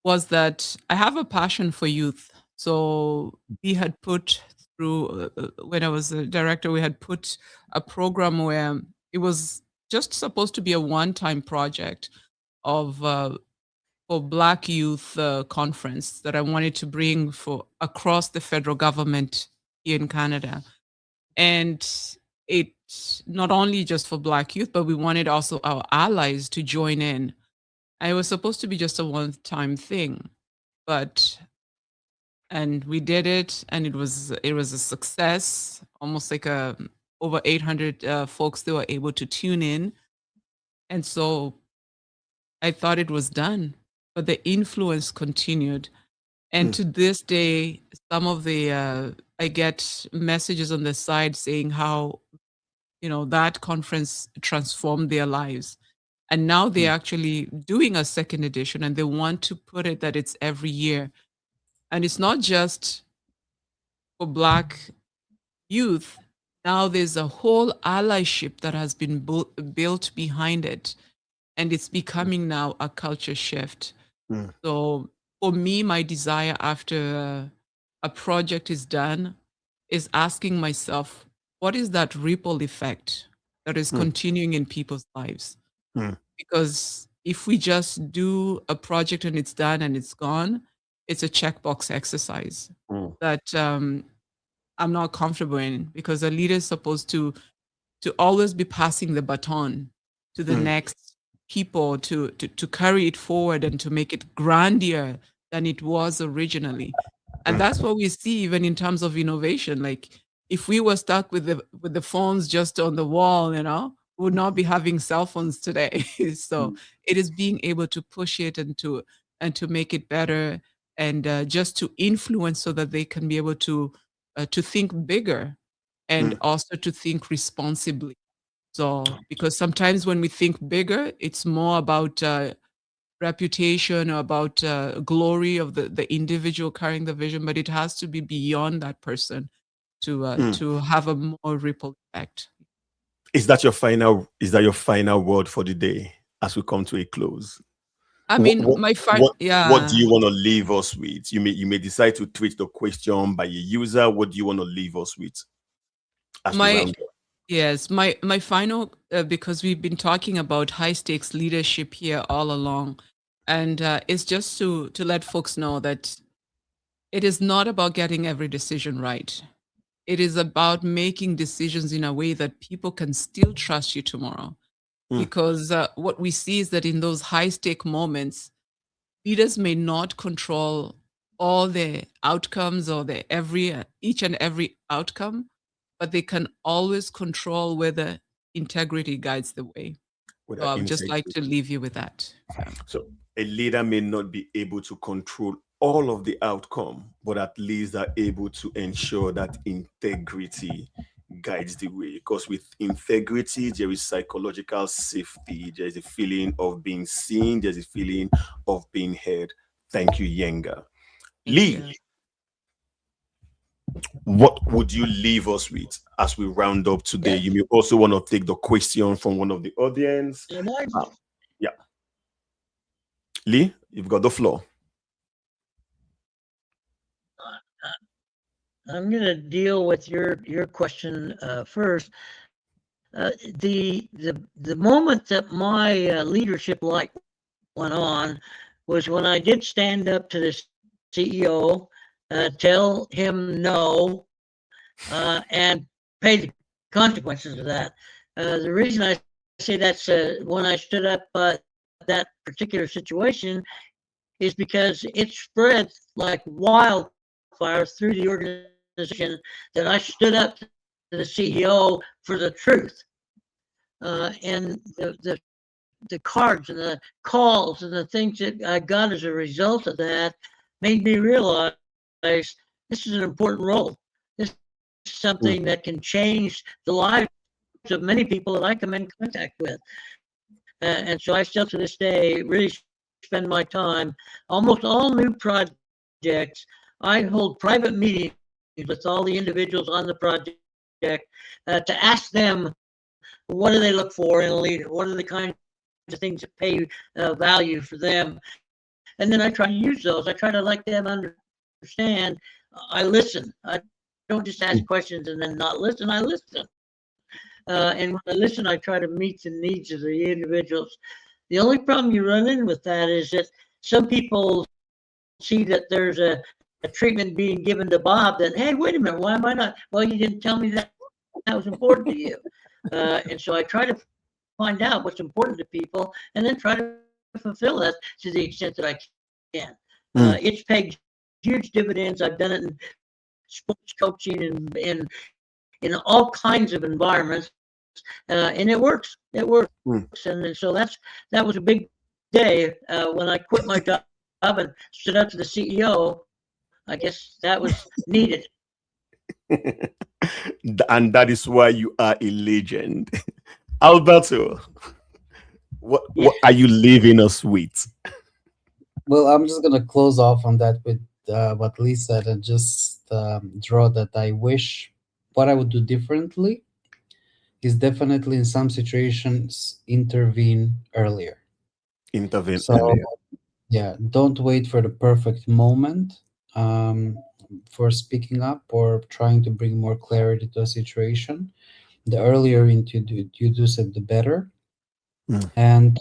was that I have a passion for youth. So we had put through, when I was a director, we had put a program where it was just supposed to be a one-time project of for Black Youth Conference that I wanted to bring for across the federal government here in Canada. And it's not only just for Black youth, but we wanted also our allies to join in. And it was supposed to be just a one-time thing, but and we did it, and it was a success. Almost like over 800 folks that were able to tune in, and so I thought it was done, but the influence continued. And to this day, some of the I get messages on the side saying how that conference transformed their lives. And now they're actually doing a second edition, and they want to put it that it's every year. And it's not just for Black youth. Now there's a whole allyship that has been built behind it. And it's becoming now a culture shift. So for me, my desire after a project is done is asking myself, what is that ripple effect that is continuing in people's lives? Because if we just do a project and it's done and it's gone, it's a checkbox exercise that I'm not comfortable in, because a leader is supposed to always be passing the baton to the next people to carry it forward and to make it grandier than it was originally. And that's what we see even in terms of innovation. Like if we were stuck with the phones just on the wall, we would not be having cell phones today. So it is being able to push it and to make it better, and just to influence so that they can be able to think bigger and also to think responsibly. So, because sometimes when we think bigger, it's more about reputation or about glory of the individual carrying the vision, but it has to be beyond that person to have a more ripple effect. Is that your final word for the day as we come to a close? I What mean, what my friend, what do yeah, you want to leave us with? You may decide to tweet the question by a user. What do you want to leave us with as we my round up? yes, my final because we've been talking about high stakes leadership here all along, and it's just to let folks know that it is not about getting every decision right. It is about making decisions in a way that people can still trust you tomorrow. Mm, Because what we see is that in those high stake moments, leaders may not control all the outcomes or the every each and every outcome, but they can always control whether integrity guides the way. with So that I would just insight. like to leave you with that. Yeah. So a leader may not be able to control all of the outcome, but at least are able to ensure that integrity guides the way. Because with integrity, there is psychological safety, there is a feeling of being seen, there's a feeling of being heard. Thank you, Yenga. Thank Lee, you. what would you leave us with as we round up today? Yeah. You may also want to take the question from one of the audience. And Um, yeah, Lee, you've got the floor. I'm going to deal with your question first. The moment that my leadership light went on was when I did stand up to the CEO, tell him no, and pay the consequences of that. The reason I say that's when I stood up that particular situation is because it spread like wildfire through the organization that I stood up to the CEO for the truth. And the cards and the calls and the things that I got as a result of that made me realize this is an important role. This is something that can change the lives of many people that I come in contact with. And so I still to this day really spend my time, almost all new projects, I hold private meetings with all the individuals on the project to ask them, what do they look for in a leader? What are the kinds of things that pay value for them? And then I try to use those. I try to let them understand. I listen. I don't just ask questions and then not listen. I listen. And when I listen, I try to meet the needs of the individuals. The only problem you run in with that is that some people see that there's a treatment being given to Bob that, hey, wait a minute, why am I not? Well, you didn't tell me that was important to you. And so I try to find out what's important to people and then try to fulfill that to the extent that I can. It's paid huge dividends. I've done it in sports coaching and in all kinds of environments. And it works. It works. And so that was a big day when I quit my job and stood up to the CEO. I guess that was needed. And that is why you are a legend. Alberto, what are you leaving us with? Well, I'm just gonna close off on that with what Lee said and just draw that I wish what I would do differently is definitely in some situations intervene earlier. Intervene So earlier. yeah, don't wait for the perfect moment for speaking up or trying to bring more clarity to a situation. The earlier you do so, the better. And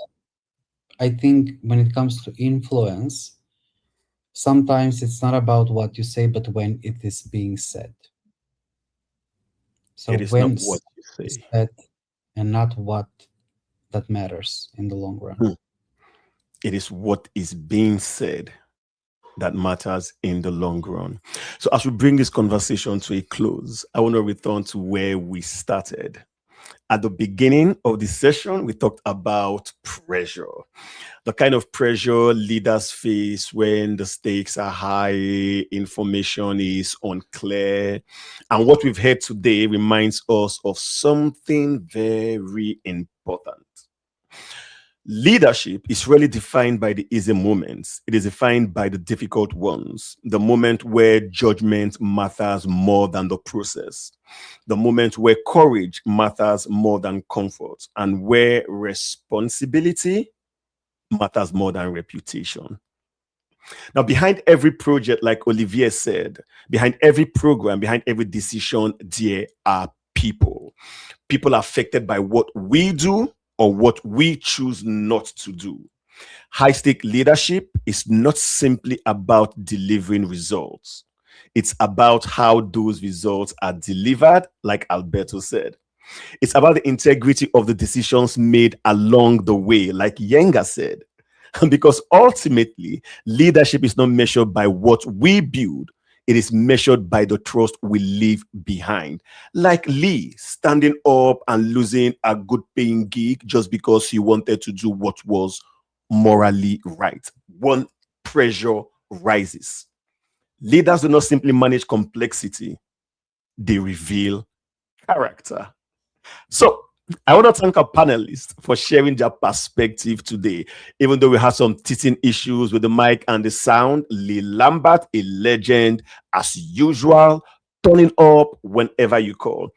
I think when it comes to influence, sometimes it's not about what you say, but when it is being said. So It is not when what you it's say. said and not what that matters in the long run. It is what is being said that matters in the long run. So as we bring this conversation to a close, I want to return to where we started. At the beginning of the session, we talked about pressure, the kind of pressure leaders face when the stakes are high, information is unclear. And what we've heard today reminds us of something very important. Leadership is really defined by the easy moments. It is defined by the difficult ones, the moment where judgment matters more than the process, the moment where courage matters more than comfort, and where responsibility matters more than reputation. Now, behind every project, like Olivier said, behind every program, behind every decision, there are people. People affected by what we do or what we choose not to do. High stake leadership is not simply about delivering results, it's about how those results are delivered, like Alberto said. It's about the integrity of the decisions made along the way, like Yenga said. Because ultimately, leadership is not measured by what we build, it is measured by the trust we leave behind. Like Lee standing up and losing a good paying gig just because he wanted to do what was morally right. One, pressure rises. Leaders do not simply manage complexity, they reveal character. So, I want to thank our panelists for sharing their perspective today. Even though we had some teething issues with the mic and the sound, Lee Lambert, a legend as usual, turning up whenever you call.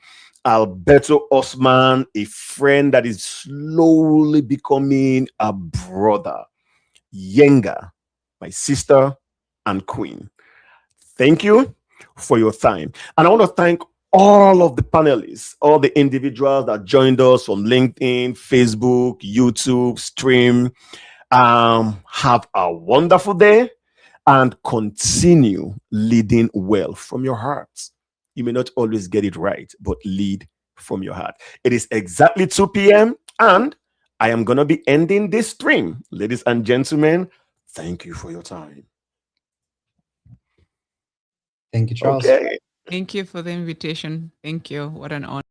Alberto Osman, a friend that is slowly becoming a brother. Yenga, my sister and queen. Thank you for your time. And I want to thank all of the panelists, all the individuals that joined us from LinkedIn, Facebook, YouTube, stream. Have a wonderful day and continue leading well from your heart. You may not always get it right, but lead from your heart. It is exactly 2 p.m. and I am going to be ending this stream. Ladies and gentlemen, thank you for your time. Thank you, Charles. Okay. Thank you for the invitation. Thank you. What an honor.